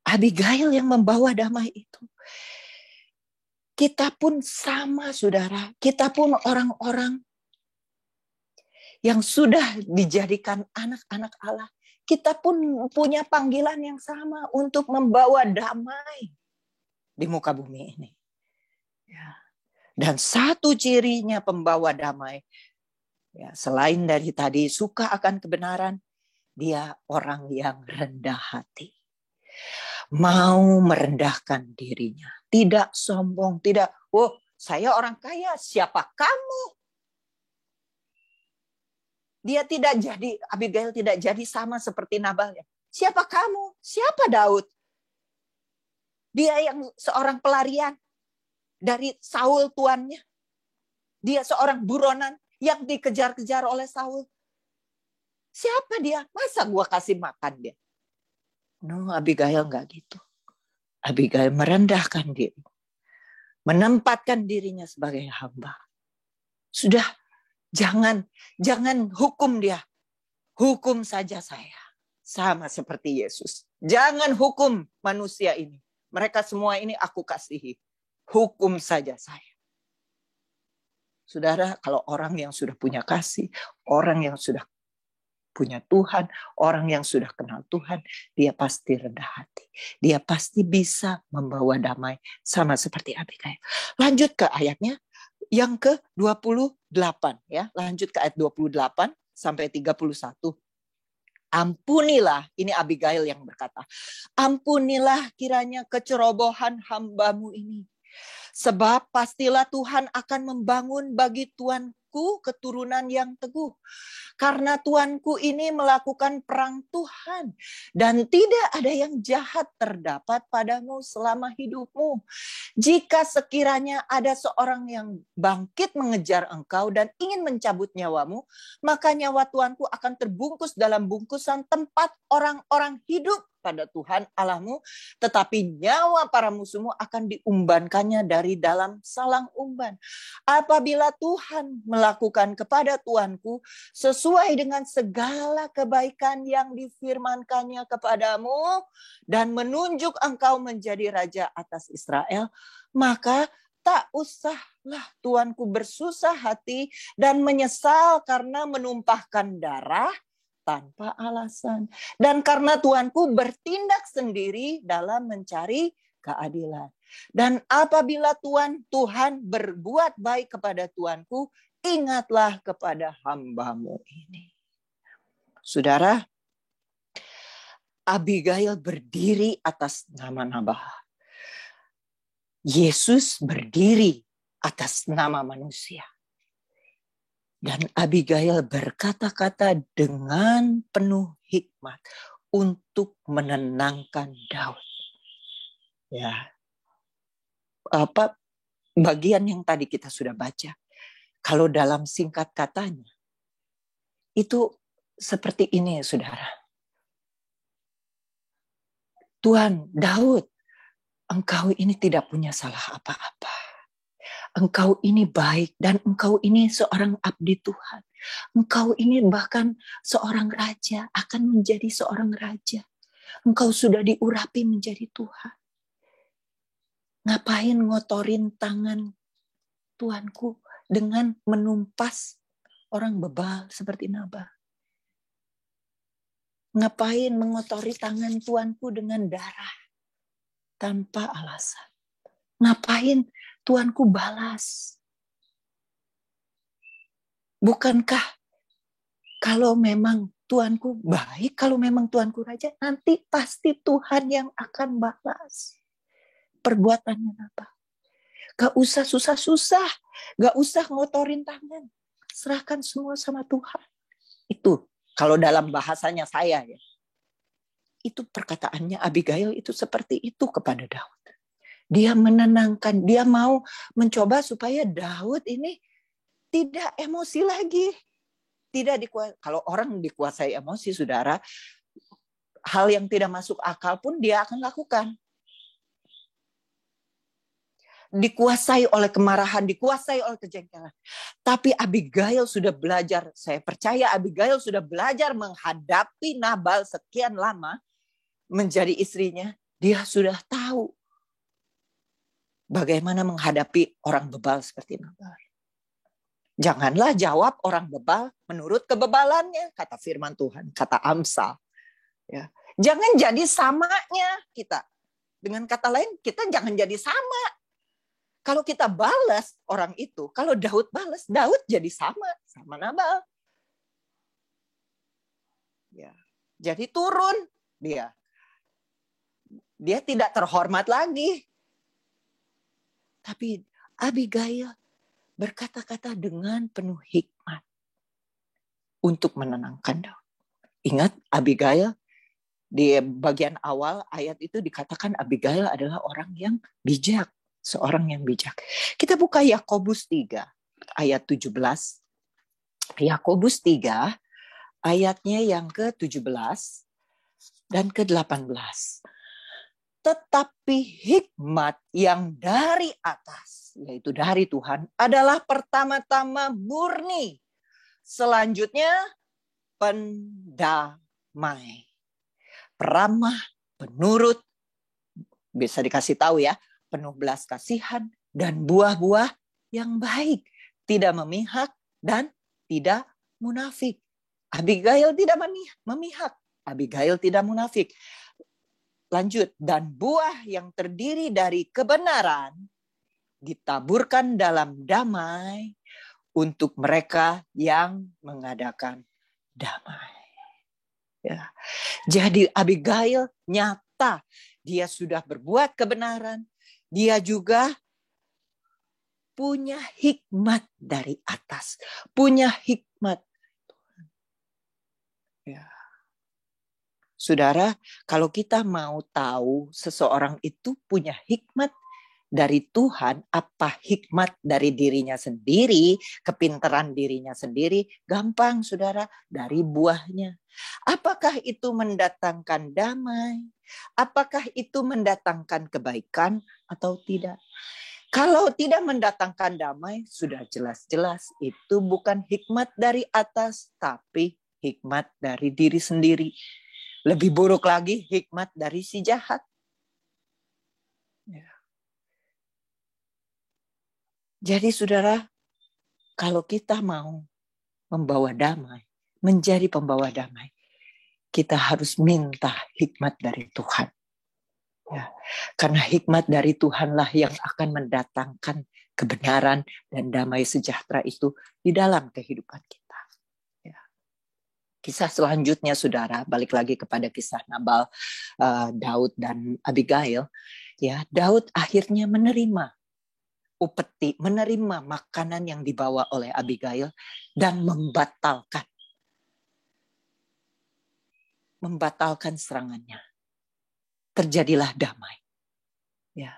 Abigail yang membawa damai itu. Kita pun sama, saudara. Kita pun orang-orang yang sudah dijadikan anak-anak Allah. Kita pun punya panggilan yang sama untuk membawa damai di muka bumi ini. Ya. Dan satu cirinya pembawa damai, ya, selain dari tadi suka akan kebenaran, dia orang yang rendah hati. Mau merendahkan dirinya. Tidak sombong, tidak, oh saya orang kaya, siapa kamu? Dia tidak jadi, Abigail tidak jadi sama seperti Nabal. Siapa kamu? Siapa Daud? Dia yang seorang pelarian dari Saul tuannya. Dia seorang buronan yang dikejar-kejar oleh Saul. Siapa dia? Masa gua kasih makan dia? No, Abigail enggak gitu. Abigail merendahkan diri. Menempatkan dirinya sebagai hamba. Sudah, jangan hukum dia. Hukum saja saya. Sama seperti Yesus. Jangan hukum manusia ini. Mereka semua ini aku kasihi. Hukum saja saya. Saudara, kalau orang yang sudah punya kasih, orang yang sudah punya Tuhan, orang yang sudah kenal Tuhan, dia pasti rendah hati. Dia pasti bisa membawa damai sama seperti Abigail. Lanjut ke ayatnya yang ke-28 ya. Lanjut ke ayat 28 sampai 31. Ampunilah, ini Abigail yang berkata, ampunilah kiranya kecerobohan hambamu ini. Sebab pastilah Tuhan akan membangun bagi tuanku keturunan yang teguh. Karena tuanku ini melakukan perang Tuhan. Dan tidak ada yang jahat terdapat padamu selama hidupmu. Jika sekiranya ada seorang yang bangkit mengejar engkau dan ingin mencabut nyawamu, maka nyawa tuanku akan terbungkus dalam bungkusan tempat orang-orang hidup pada Tuhan Allahmu, tetapi nyawa para musuhmu akan diumbankannya dari dalam salang umban. Apabila Tuhan melakukan kepada tuanku sesuai dengan segala kebaikan yang difirmankannya kepadamu dan menunjuk engkau menjadi raja atas Israel, maka tak usahlah tuanku bersusah hati dan menyesal karena menumpahkan darah tanpa alasan. Dan karena tuanku bertindak sendiri dalam mencari keadilan. Dan apabila Tuhan berbuat baik kepada tuanku, ingatlah kepada hambamu ini. Saudara, Abigail berdiri atas nama Nabal. Yesus berdiri atas nama manusia. Dan Abigail berkata-kata dengan penuh hikmat untuk menenangkan Daud. Ya. Bagian yang tadi kita sudah baca. Kalau dalam singkat katanya, itu seperti ini, saudara. Tuan, Daud, engkau ini tidak punya salah apa-apa. Engkau ini baik dan engkau ini seorang abdi Tuhan. Engkau ini bahkan seorang raja, akan menjadi seorang raja. Engkau sudah diurapi menjadi Tuhan. Ngapain ngotorin tangan tuanku dengan menumpas orang bebal seperti Nabal? Ngapain mengotori tangan tuanku dengan darah tanpa alasan? Ngapain tuanku balas? Bukankah kalau memang tuanku baik, kalau memang tuanku raja, nanti pasti Tuhan yang akan balas perbuatannya Nabal. Gak usah susah-susah, gak usah ngotorin tangan. Serahkan semua sama Tuhan. Itu kalau dalam bahasanya saya ya. Itu perkataannya Abigail itu seperti itu kepada Daud. Dia menenangkan, dia mau mencoba supaya Daud ini tidak emosi lagi. Kalau orang dikuasai emosi, saudara, hal yang tidak masuk akal pun dia akan lakukan. Dikuasai oleh kemarahan, dikuasai oleh kejengkelan. Tapi Abigail sudah belajar, saya percaya Abigail sudah belajar menghadapi Nabal sekian lama menjadi istrinya. Dia sudah tahu bagaimana menghadapi orang bebal seperti Nabal. Janganlah jawab orang bebal menurut kebebalannya, kata firman Tuhan, kata Amsal. Ya. Jangan jadi samanya kita. Dengan kata lain, kita jangan jadi sama. Kalau kita balas orang itu, kalau Daud balas, Daud jadi sama Nabal. Ya. Jadi turun dia. Dia tidak terhormat lagi. Tapi Abigail berkata-kata dengan penuh hikmat untuk menenangkan Daud. Ingat, Abigail di bagian awal ayat itu dikatakan Abigail adalah orang yang bijak. Seorang yang bijak. Kita buka Yakobus 3 ayat 17. Yakobus 3 ayatnya yang ke-17 dan ke-18. Tetapi hikmat yang dari atas, yaitu dari Tuhan, adalah pertama-tama murni. Selanjutnya pendamai. Peramah, penurut, bisa dikasih tahu ya, penuh belas kasihan dan buah-buah yang baik, tidak memihak dan tidak munafik. Abigail tidak memihak, Abigail tidak munafik. Lanjut, dan buah yang terdiri dari kebenaran ditaburkan dalam damai untuk mereka yang mengadakan damai. Ya. Jadi Abigail nyata, dia sudah berbuat kebenaran. Dia juga punya hikmat dari atas. Punya hikmat. Ya. Saudara, kalau kita mau tahu seseorang itu punya hikmat dari Tuhan, apa hikmat dari dirinya sendiri, kepintaran dirinya sendiri, gampang saudara, dari buahnya. Apakah itu mendatangkan damai? Apakah itu mendatangkan kebaikan atau tidak? Kalau tidak mendatangkan damai, sudah jelas-jelas itu bukan hikmat dari atas, tapi hikmat dari diri sendiri. Lebih buruk lagi, hikmat dari si jahat. Ya. Jadi saudara, kalau kita mau membawa damai, menjadi pembawa damai, kita harus minta hikmat dari Tuhan. Ya, karena hikmat dari Tuhanlah yang akan mendatangkan kebenaran dan damai sejahtera itu di dalam kehidupan kita. Ya. Kisah selanjutnya, saudara, balik lagi kepada kisah Nabal, Daud dan Abigail. Ya, Daud akhirnya menerima upeti, menerima makanan yang dibawa oleh Abigail dan membatalkan serangannya. Terjadilah damai. Ya.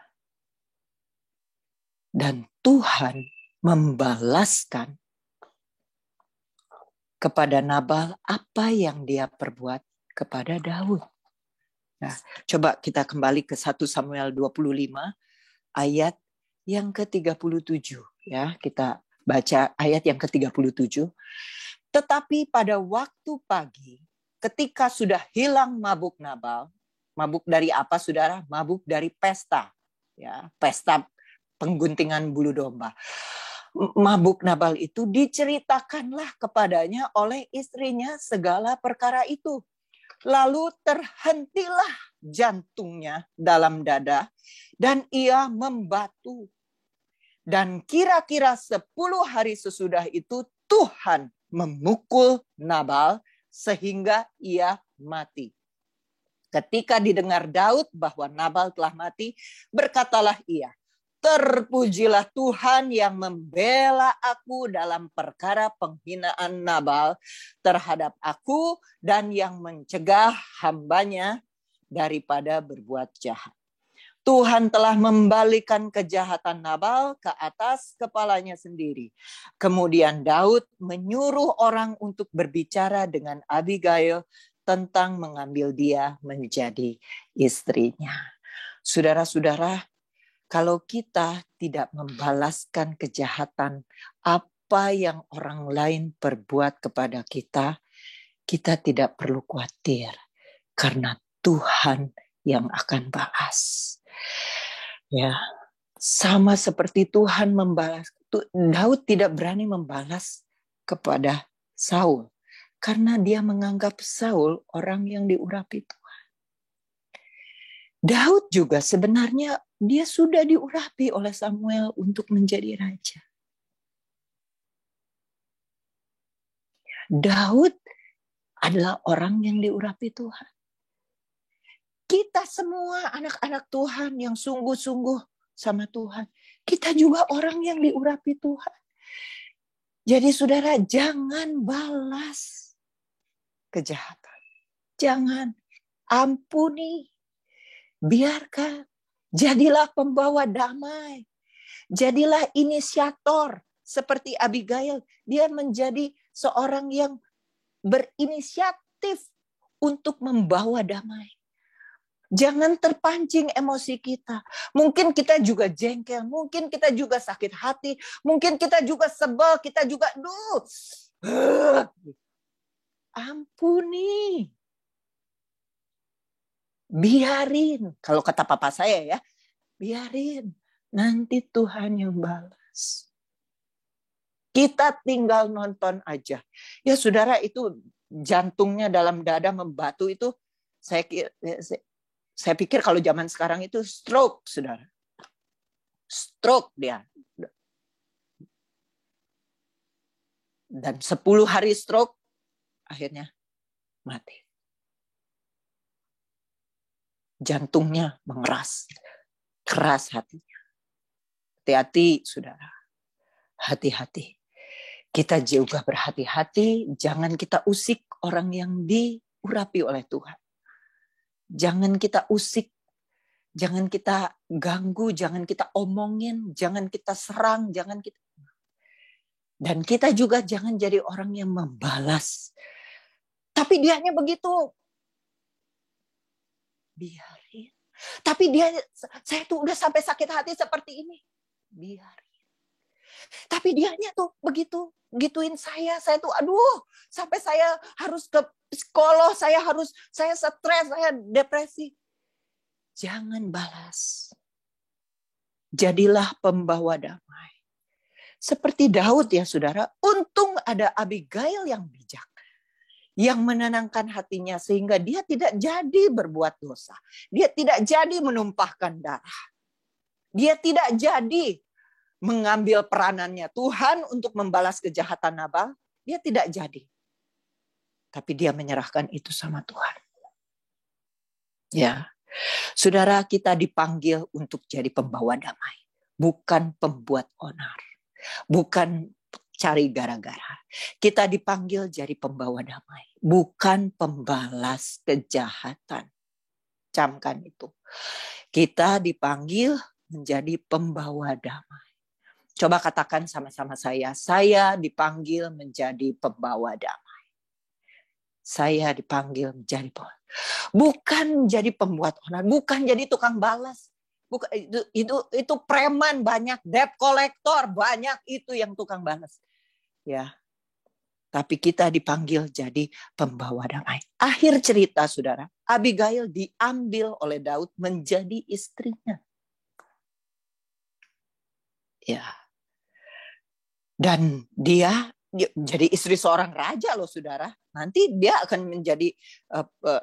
Dan Tuhan membalaskan kepada Nabal apa yang dia perbuat kepada Daud. Nah, coba kita kembali ke 1 Samuel 25 ayat yang ke-37 ya, kita baca ayat yang ke-37. Tetapi pada waktu pagi ketika sudah hilang mabuk Nabal. Mabuk dari apa, saudara? Mabuk dari pesta. ya, pesta pengguntingan bulu domba. Mabuk Nabal itu diceritakanlah kepadanya oleh istrinya segala perkara itu. Lalu terhentilah jantungnya dalam dada dan ia membatu. Dan kira-kira 10 hari sesudah itu Tuhan memukul Nabal sehingga ia mati. Ketika didengar Daud bahwa Nabal telah mati, berkatalah ia, terpujilah Tuhan yang membela aku dalam perkara penghinaan Nabal terhadap aku dan yang mencegah hambanya daripada berbuat jahat. Tuhan telah membalikan kejahatan Nabal ke atas kepalanya sendiri. Kemudian Daud menyuruh orang untuk berbicara dengan Abigail tentang mengambil dia menjadi istrinya. Saudara-saudara, kalau kita tidak membalaskan kejahatan apa yang orang lain perbuat kepada kita, kita tidak perlu khawatir karena Tuhan yang akan balas. Ya, sama seperti Tuhan membalas. Daud tidak berani membalas kepada Saul karena dia menganggap Saul orang yang diurapi Tuhan. Daud juga sebenarnya dia sudah diurapi oleh Samuel untuk menjadi raja. Daud adalah orang yang diurapi Tuhan. Kita semua anak-anak Tuhan yang sungguh-sungguh sama Tuhan. Kita juga orang yang diurapi Tuhan. Jadi saudara, jangan balas kejahatan. Jangan, ampuni. Biarkan. Jadilah pembawa damai. Jadilah inisiator. Seperti Abigail. Dia menjadi seorang yang berinisiatif untuk membawa damai. Jangan terpancing emosi kita. Mungkin kita juga jengkel. Mungkin kita juga sakit hati. Mungkin kita juga sebel. Kita juga, ampuni. Biarin. Kalau kata papa saya ya. Biarin. Nanti Tuhan yang balas. Kita tinggal nonton aja. Ya saudara, itu jantungnya dalam dada membatu itu. Saya pikir kalau zaman sekarang itu stroke, saudara. Stroke dia. Dan 10 hari stroke, akhirnya mati. Jantungnya mengeras. Keras hatinya. Hati-hati, saudara. Hati-hati. Kita juga berhati-hati. Jangan kita usik orang yang diurapi oleh Tuhan. Jangan kita usik, jangan kita ganggu, jangan kita omongin, jangan kita serang, dan kita juga jangan jadi orang yang membalas. Tapi dianya begitu, biarin. Tapi saya tuh udah sampai sakit hati seperti ini, biarin. Tapi dianya tuh begitu, gituin saya tuh sampai saya harus ke psikolog, saya stres, saya depresi. Jangan balas. Jadilah pembawa damai. Seperti Daud ya saudara, untung ada Abigail yang bijak. Yang menenangkan hatinya sehingga dia tidak jadi berbuat dosa. Dia tidak jadi menumpahkan darah. Dia tidak jadi mengambil peranannya Tuhan untuk membalas kejahatan Nabal. Dia tidak jadi. Tapi dia menyerahkan itu sama Tuhan. Ya, saudara, kita dipanggil untuk jadi pembawa damai. Bukan pembuat onar. Bukan cari gara-gara. Kita dipanggil jadi pembawa damai. Bukan pembalas kejahatan. Camkan itu. Kita dipanggil menjadi pembawa damai. Coba katakan sama-sama saya dipanggil menjadi pembawa damai. Saya dipanggil menjadi bukan jadi pembuat onar, bukan jadi tukang balas. Bukan, itu preman banyak, debt collector banyak itu yang tukang balas. Ya. Tapi kita dipanggil jadi pembawa damai. Akhir cerita saudara, Abigail diambil oleh Daud menjadi istrinya. Ya. Dan dia jadi istri seorang raja loh saudara. Nanti dia akan menjadi,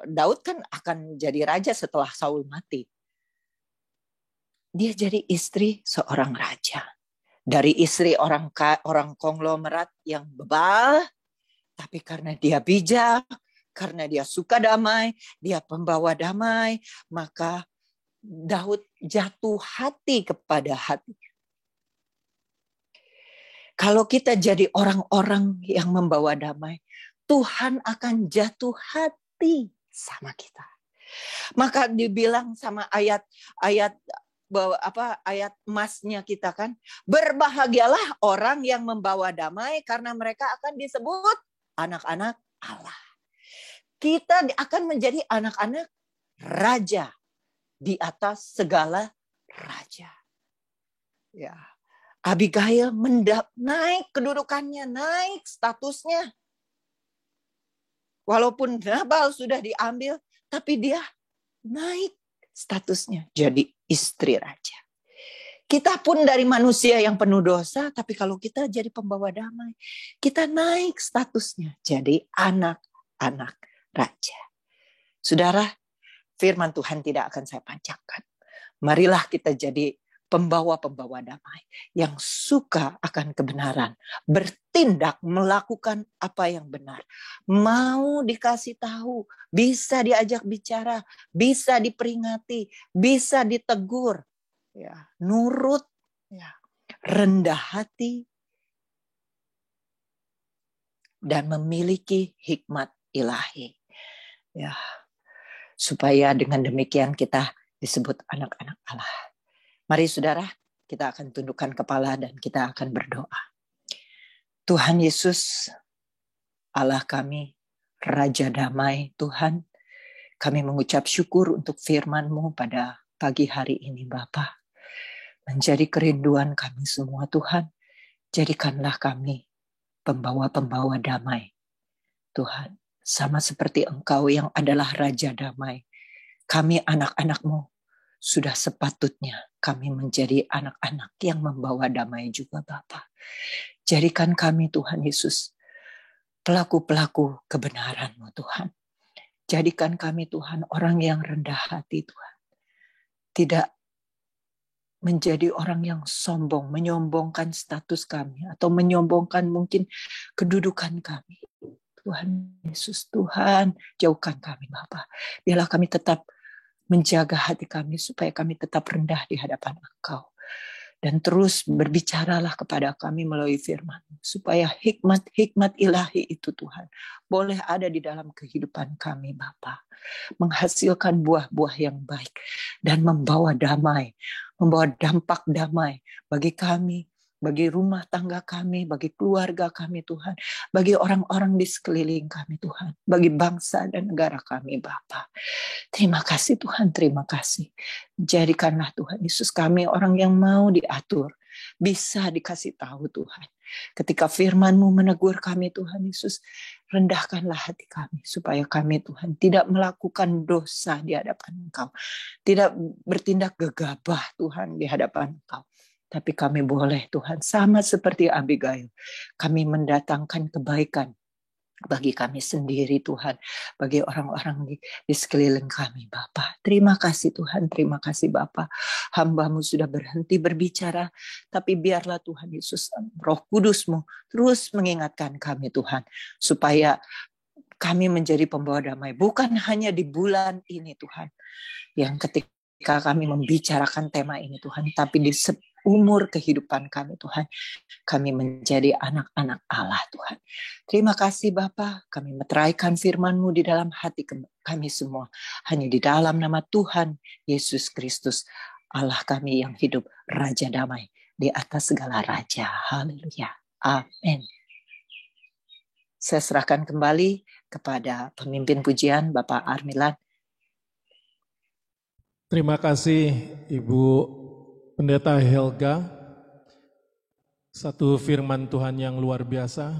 Daud kan akan jadi raja setelah Saul mati. Dia jadi istri seorang raja. Dari istri orang konglomerat yang bebal, tapi karena dia bijak, karena dia suka damai, dia pembawa damai, maka Daud jatuh hati kepada hatinya. Kalau kita jadi orang-orang yang membawa damai, Tuhan akan jatuh hati sama kita. Maka dibilang sama ayat emasnya kita kan, berbahagialah orang yang membawa damai karena mereka akan disebut anak-anak Allah. Kita akan menjadi anak-anak raja di atas segala raja. Ya. Abigail naik kedudukannya, naik statusnya. Walaupun Nabal sudah diambil, tapi dia naik statusnya jadi istri raja. Kita pun dari manusia yang penuh dosa, tapi kalau kita jadi pembawa damai, kita naik statusnya jadi anak-anak raja. Saudara, firman Tuhan tidak akan saya panjangkan. Marilah kita jadi pembawa-pembawa damai yang suka akan kebenaran, bertindak melakukan apa yang benar, mau dikasih tahu, bisa diajak bicara, bisa diperingati, bisa ditegur, ya, nurut, ya, rendah hati, dan memiliki hikmat ilahi, ya, supaya dengan demikian kita disebut anak-anak Allah. Mari saudara, kita akan tundukkan kepala dan kita akan berdoa. Tuhan Yesus, Allah kami, Raja Damai, Tuhan, kami mengucap syukur untuk firman-Mu pada pagi hari ini, Bapa. Menjadi kerinduan kami semua, Tuhan. Jadikanlah kami pembawa-pembawa damai, Tuhan. Sama seperti Engkau yang adalah Raja Damai. Kami anak-anak-Mu. Sudah sepatutnya kami menjadi anak-anak yang membawa damai juga, Bapa. Jadikan kami, Tuhan Yesus, pelaku-pelaku kebenaran-Mu, Tuhan. Jadikan kami, Tuhan, orang yang rendah hati, Tuhan. Tidak menjadi orang yang sombong, menyombongkan status kami, atau menyombongkan mungkin kedudukan kami. Tuhan Yesus, Tuhan, jauhkan kami, Bapa. Biarlah kami tetap menjaga hati kami supaya kami tetap rendah di hadapan Engkau. Dan terus berbicaralah kepada kami melalui firman-Mu. Supaya hikmat ilahi itu Tuhan boleh ada di dalam kehidupan kami Bapa. Menghasilkan buah-buah yang baik. Dan membawa damai. Membawa dampak damai bagi kami. Bagi rumah tangga kami, bagi keluarga kami Tuhan. Bagi orang-orang di sekeliling kami Tuhan. Bagi bangsa dan negara kami Bapa. Terima kasih Tuhan, terima kasih. Jadikanlah Tuhan Yesus kami orang yang mau diatur. Bisa dikasih tahu Tuhan. Ketika firman-Mu menegur kami Tuhan Yesus, rendahkanlah hati kami. Supaya kami Tuhan tidak melakukan dosa di hadapan Engkau. Tidak bertindak gegabah Tuhan di hadapan Engkau. Tapi kami boleh Tuhan, sama seperti Abigail, kami mendatangkan kebaikan bagi kami sendiri Tuhan, bagi orang-orang di sekeliling kami Bapa. Terima kasih Tuhan, terima kasih Bapa. Hamba-Mu sudah berhenti berbicara, tapi biarlah Tuhan Yesus, Roh Kudus-Mu terus mengingatkan kami Tuhan, supaya kami menjadi pembawa damai, bukan hanya di bulan ini Tuhan, yang ketika kami membicarakan tema ini Tuhan, tapi di umur kehidupan kami Tuhan, kami menjadi anak-anak Allah Tuhan. Terima kasih Bapa, kami meteraikan firman-Mu di dalam hati kami semua. Hanya di dalam nama Tuhan Yesus Kristus, Allah kami yang hidup, Raja Damai di atas segala raja. Haleluya. Amin. Saya serahkan kembali kepada pemimpin pujian Bapak Armilan. Terima kasih Ibu Pendeta Helga, satu firman Tuhan yang luar biasa.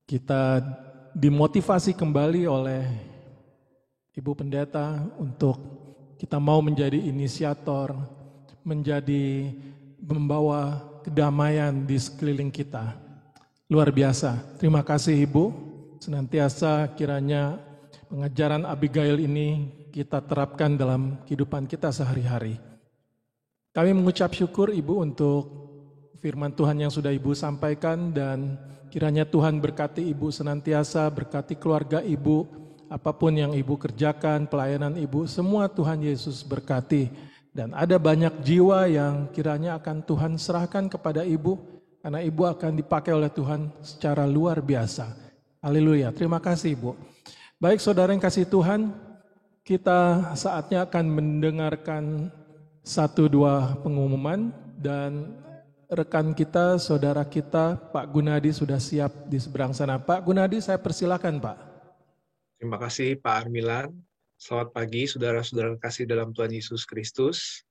Kita dimotivasi kembali oleh Ibu Pendeta untuk kita mau menjadi inisiator, menjadi membawa kedamaian di sekeliling kita. Luar biasa. Terima kasih Ibu. Senantiasa kiranya pengajaran Abigail ini kita terapkan dalam kehidupan kita sehari-hari. Kami mengucap syukur Ibu untuk firman Tuhan yang sudah Ibu sampaikan, dan kiranya Tuhan berkati Ibu senantiasa, berkati keluarga Ibu, apapun yang Ibu kerjakan, pelayanan Ibu, semua Tuhan Yesus berkati. Dan ada banyak jiwa yang kiranya akan Tuhan serahkan kepada Ibu, karena Ibu akan dipakai oleh Tuhan secara luar biasa. Haleluya, terima kasih Ibu. Baik saudara yang kasih Tuhan, kita saatnya akan mendengarkan 1-2 pengumuman, dan rekan kita, saudara kita, Pak Gunadi sudah siap di seberang sana. Pak Gunadi, saya persilakan Pak. Terima kasih Pak Armilan. Selamat pagi saudara-saudara kasih dalam Tuhan Yesus Kristus.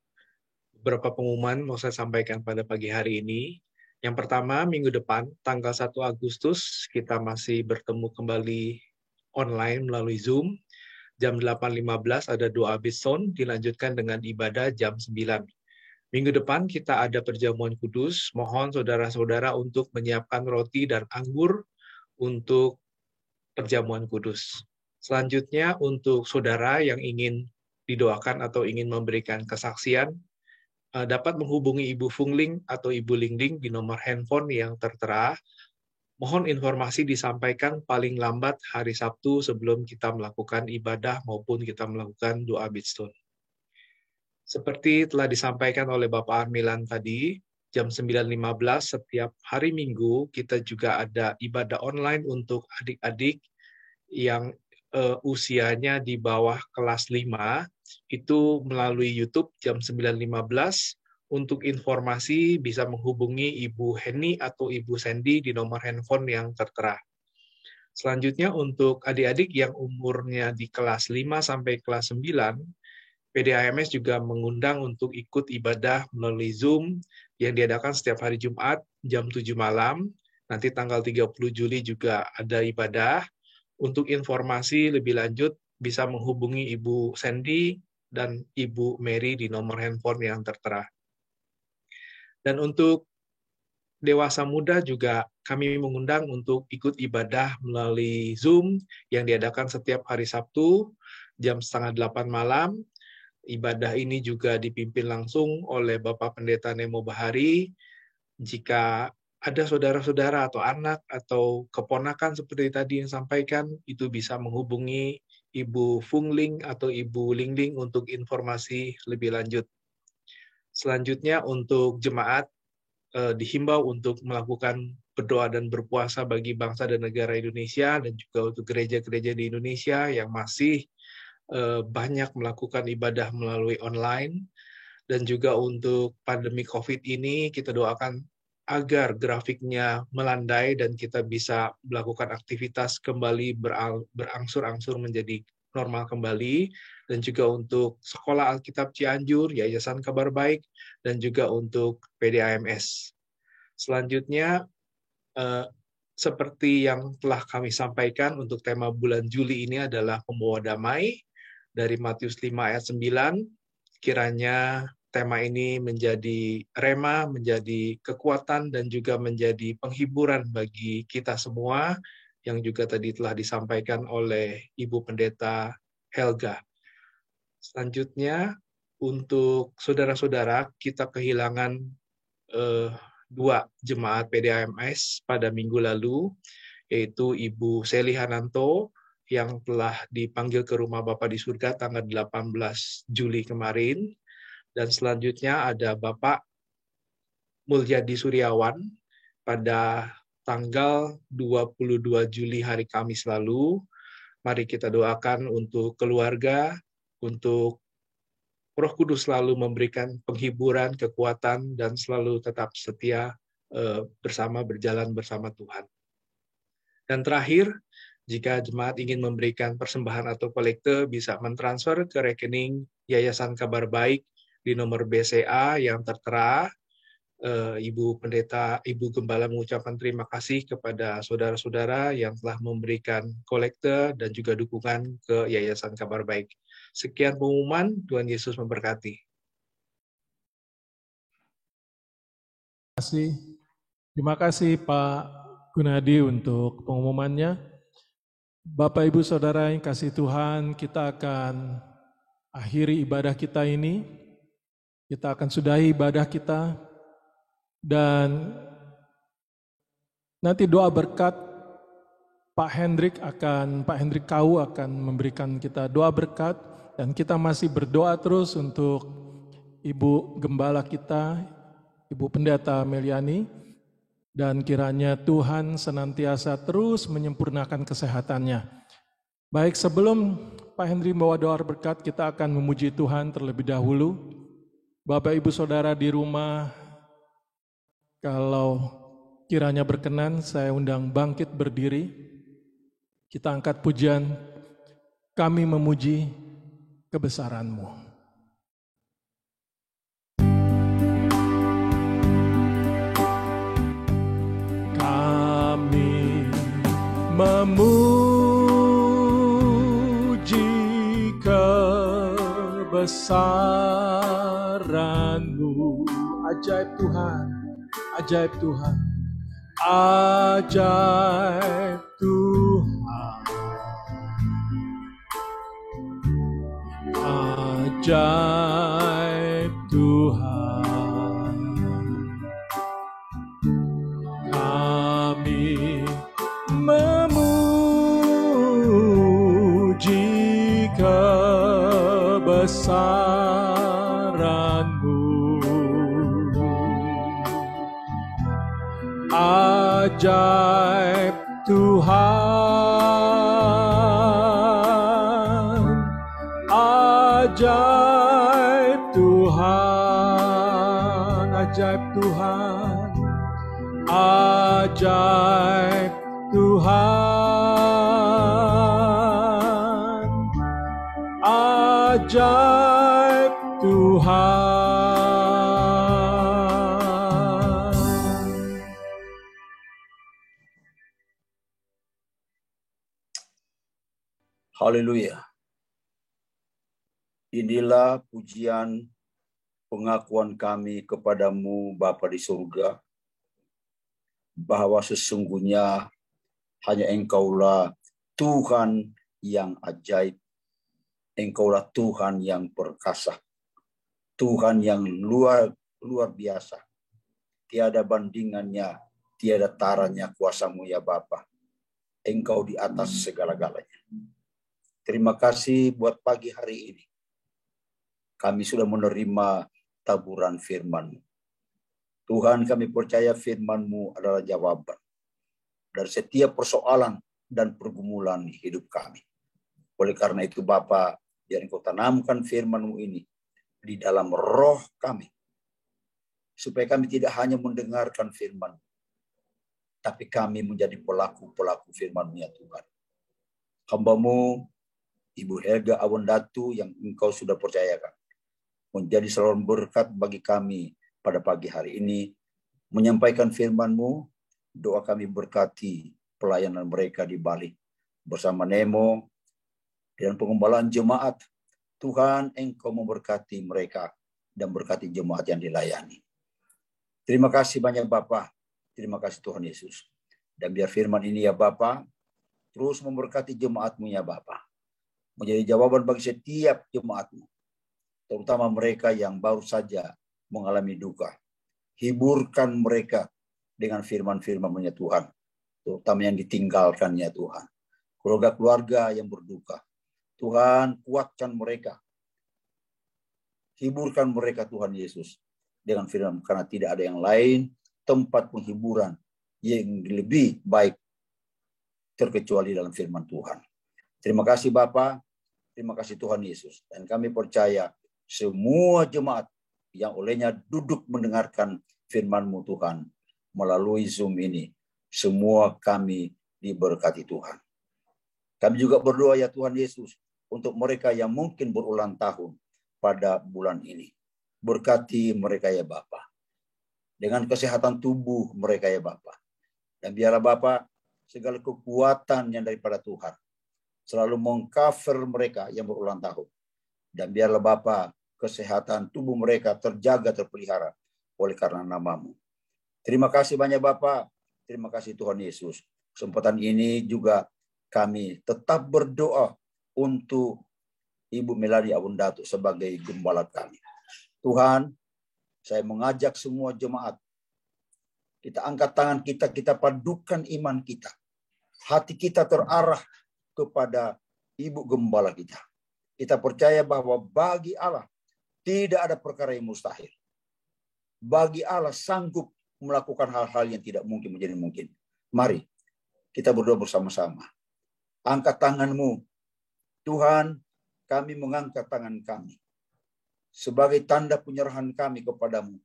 Beberapa pengumuman mau saya sampaikan pada pagi hari ini. Yang pertama, minggu depan, tanggal 1 Agustus, kita masih bertemu kembali online melalui Zoom. Jam 8.15 ada doa Bison, dilanjutkan dengan ibadah jam 9. Minggu depan kita ada perjamuan kudus. Mohon saudara-saudara untuk menyiapkan roti dan anggur untuk perjamuan kudus. Selanjutnya untuk saudara yang ingin didoakan atau ingin memberikan kesaksian, dapat menghubungi Ibu Fungling atau Ibu Lingling di nomor handphone yang tertera. Mohon informasi disampaikan paling lambat hari Sabtu sebelum kita melakukan ibadah maupun kita melakukan doa Bidstone. Seperti telah disampaikan oleh Bapak Armilan tadi, jam 9.15 setiap hari Minggu kita juga ada ibadah online untuk adik-adik yang usianya di bawah kelas 5, itu melalui YouTube jam 9.15. Untuk informasi bisa menghubungi Ibu Heni atau Ibu Sandy di nomor handphone yang tertera. Selanjutnya untuk adik-adik yang umurnya di kelas 5 sampai kelas 9, PDAMS juga mengundang untuk ikut ibadah melalui Zoom yang diadakan setiap hari Jumat jam 7 malam. Nanti tanggal 30 Juli juga ada ibadah. Untuk informasi lebih lanjut bisa menghubungi Ibu Sandy dan Ibu Mary di nomor handphone yang tertera. Dan untuk dewasa muda juga kami mengundang untuk ikut ibadah melalui Zoom yang diadakan setiap hari Sabtu jam 7:30 malam. Ibadah ini juga dipimpin langsung oleh Bapak Pendeta Nemo Bahari. Jika ada saudara-saudara atau anak atau keponakan seperti tadi yang sampaikan, itu bisa menghubungi Ibu Fungling atau Ibu Lingling untuk informasi lebih lanjut. Selanjutnya untuk jemaat, dihimbau untuk melakukan berdoa dan berpuasa bagi bangsa dan negara Indonesia, dan juga untuk gereja-gereja di Indonesia yang masih banyak melakukan ibadah melalui online. Dan juga untuk pandemi COVID ini, kita doakan agar grafiknya melandai dan kita bisa melakukan aktivitas kembali berangsur-angsur menjadi normal kembali. Dan juga untuk Sekolah Alkitab Cianjur, Yayasan Kabar Baik, dan juga untuk PDAMS. Selanjutnya, seperti yang telah kami sampaikan, untuk tema bulan Juli ini adalah Pembawa Damai dari Matius 5 ayat 9. Kiranya tema ini menjadi rema, menjadi kekuatan, dan juga menjadi penghiburan bagi kita semua, yang juga tadi telah disampaikan oleh Ibu Pendeta Helga. Selanjutnya, untuk saudara-saudara, kita kehilangan 2 jemaat PDAMS pada minggu lalu, yaitu Ibu Seli Hananto, yang telah dipanggil ke rumah Bapa di surga tanggal 18 Juli kemarin. Dan selanjutnya ada Bapak Mulyadi Suryawan pada tanggal 22 Juli hari Kamis lalu. Mari kita doakan untuk keluarga, untuk Roh Kudus selalu memberikan penghiburan, kekuatan, dan selalu tetap setia berjalan bersama Tuhan. Dan terakhir, jika jemaat ingin memberikan persembahan atau kolekte, bisa mentransfer ke rekening Yayasan Kabar Baik di nomor BCA yang tertera. Ibu Pendeta, Ibu Gembala mengucapkan terima kasih kepada saudara-saudara yang telah memberikan kolekte dan juga dukungan ke Yayasan Kabar Baik. Sekian pengumuman, Tuhan Yesus memberkati. Terima kasih Pak Gunadi untuk pengumumannya. Bapak Ibu Saudara yang kasih Tuhan, kita akan akhiri ibadah kita ini. Kita akan sudahi ibadah kita. Dan nanti doa berkat Pak Hendrik Kau akan memberikan kita doa berkat. Dan kita masih berdoa terus untuk Ibu Gembala kita, Ibu Pendeta Meliani, dan kiranya Tuhan senantiasa terus menyempurnakan kesehatannya. Baik, sebelum Pak Hendri membawa doa berkat, kita akan memuji Tuhan terlebih dahulu. Bapak Ibu Saudara di rumah, kalau kiranya berkenan, saya undang bangkit berdiri. Kita angkat pujian, kami memuji kebesaran-Mu. Memuji kebesaran-Mu. Ajaib Tuhan, ajaib Tuhan, ajaib Tuhan, ajaib Tuhan. Kami memuji kebesaran-Mu. Ajaib Tuhan, ajaib Tuhan, ajaib Tuhan, ajaib Tuhan, ajaib Tuhan. Haleluya. Inilah pujian pengakuan kami kepadamu Bapa di surga, bahwa sesungguhnya hanya Engkaulah Tuhan yang ajaib, Engkaulah Tuhan yang perkasa, Tuhan yang luar biasa. Tiada bandingannya, tiada taranya kuasa-Mu ya Bapa. Engkau di atas segala-galanya. Terima kasih buat pagi hari ini. Kami sudah menerima taburan firman-Mu. Tuhan, kami percaya firman-Mu adalah jawaban dari setiap persoalan dan pergumulan hidup kami. Oleh karena itu Bapa, biar Engkau tanamkan firman-Mu ini di dalam roh kami, supaya kami tidak hanya mendengarkan firman, tapi kami menjadi pelaku-pelaku firman-Mu ya Tuhan. Hamba-Mu, Ibu Helga Awandatu yang Engkau sudah percayakan, menjadi saluran berkat bagi kami pada pagi hari ini, menyampaikan firman-Mu. Doa kami berkati pelayanan mereka di Bali bersama Nemo dan pengembalaan jemaat. Tuhan, Engkau memberkati mereka dan berkati jemaat yang dilayani. Terima kasih banyak Bapa. Terima kasih Tuhan Yesus. Dan biar firman ini ya Bapa terus memberkati jemaat-Mu ya Bapa, menjadi jawaban bagi setiap jemaat-Mu, terutama mereka yang baru saja mengalami duka. Hiburkan mereka dengan firman-firman-Mu ya Tuhan, terutama yang ditinggalkannya Tuhan. Keluarga-keluarga yang berduka, Tuhan kuatkan mereka. Hiburkan mereka Tuhan Yesus dengan firman, karena tidak ada yang lain tempat penghiburan yang lebih baik terkecuali dalam firman Tuhan. Terima kasih Bapa, terima kasih Tuhan Yesus. Dan kami percaya semua jemaat yang olehnya duduk mendengarkan firman-Mu Tuhan melalui Zoom ini, semua kami diberkati Tuhan. Kami juga berdoa ya Tuhan Yesus untuk mereka yang mungkin berulang tahun pada bulan ini. Berkati mereka ya Bapa, dengan kesehatan tubuh mereka ya Bapa. Dan biarlah Bapa segala kekuatan yang daripada Tuhan selalu mengcover mereka yang berulang tahun. Dan biarlah Bapa kesehatan tubuh mereka terjaga, terpelihara oleh karena nama-Mu. Terima kasih banyak Bapak. Terima kasih Tuhan Yesus. Kesempatan ini juga kami tetap berdoa untuk Ibu Melani Awundatuk sebagai gembala kami. Tuhan, saya mengajak semua jemaat. Kita angkat tangan kita, kita padukan iman kita. Hati kita terarah kepada Ibu Gembala kita. Kita percaya bahwa bagi Allah tidak ada perkara yang mustahil. Bagi Allah sanggup melakukan hal-hal yang tidak mungkin menjadi mungkin. Mari kita berdoa bersama-sama. Angkat tanganmu. Tuhan, kami mengangkat tangan kami sebagai tanda penyerahan kami kepadamu.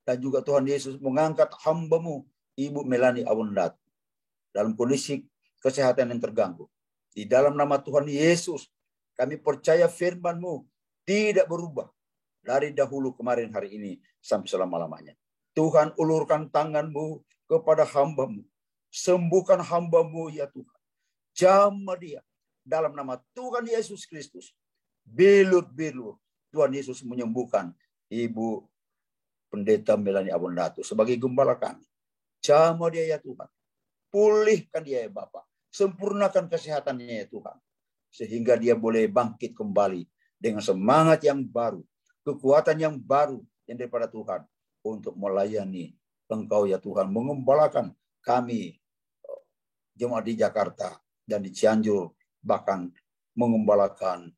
Dan juga Tuhan Yesus mengangkat hamba-Mu, Ibu Melani Awundatuk, dalam kondisi kesehatan yang terganggu. Di dalam nama Tuhan Yesus, kami percaya firman-Mu tidak berubah dari dahulu kemarin hari ini sampai selama-lamanya. Tuhan, ulurkan tangan-Mu kepada hamba-Mu. Sembuhkan hamba-Mu ya Tuhan. Jamah dia dalam nama Tuhan Yesus Kristus. Bilut-bilut Tuhan Yesus menyembuhkan Ibu Pendeta Melani Awundatuk sebagai gembala kami. Jamah dia ya Tuhan. Pulihkan dia ya Bapak. Sempurnakan kesehatannya ya Tuhan. Sehingga dia boleh bangkit kembali dengan semangat yang baru. Kekuatan yang baru yang daripada Tuhan. Untuk melayani Engkau ya Tuhan. Mengembalakan kami jemaat di Jakarta dan di Cianjur. Bahkan mengembalakan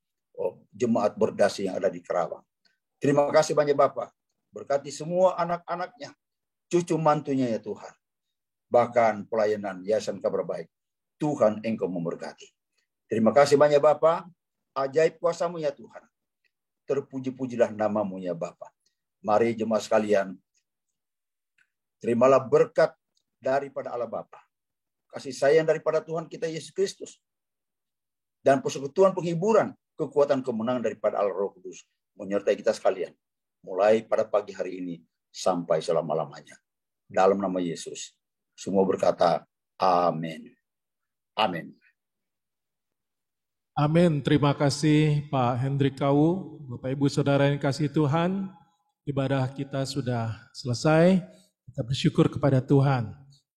jemaat berdasi yang ada di Kerawang. Terima kasih banyak Bapak. Berkati semua anak-anaknya, cucu mantunya ya Tuhan. Bahkan pelayanan Yayasan Kabar Baik. Tuhan Engkau memberkati. Terima kasih banyak Bapak. Ajaib kuasa-Mu ya Tuhan. Terpuji-pujilah nama-Mu ya Bapak. Mari jemaat sekalian. Terimalah berkat daripada Allah Bapa. Kasih sayang daripada Tuhan kita Yesus Kristus. Dan persekutuan penghiburan, kekuatan kemenangan daripada Allah Roh Kudus menyertai kita sekalian. Mulai pada pagi hari ini sampai selama-lamanya. Dalam nama Yesus. Semua berkata, amin. Amin. Amin. Terima kasih Pak Hendrik Kawu. Bapak Ibu Saudara yang kasih Tuhan, ibadah kita sudah selesai. Kita bersyukur kepada Tuhan.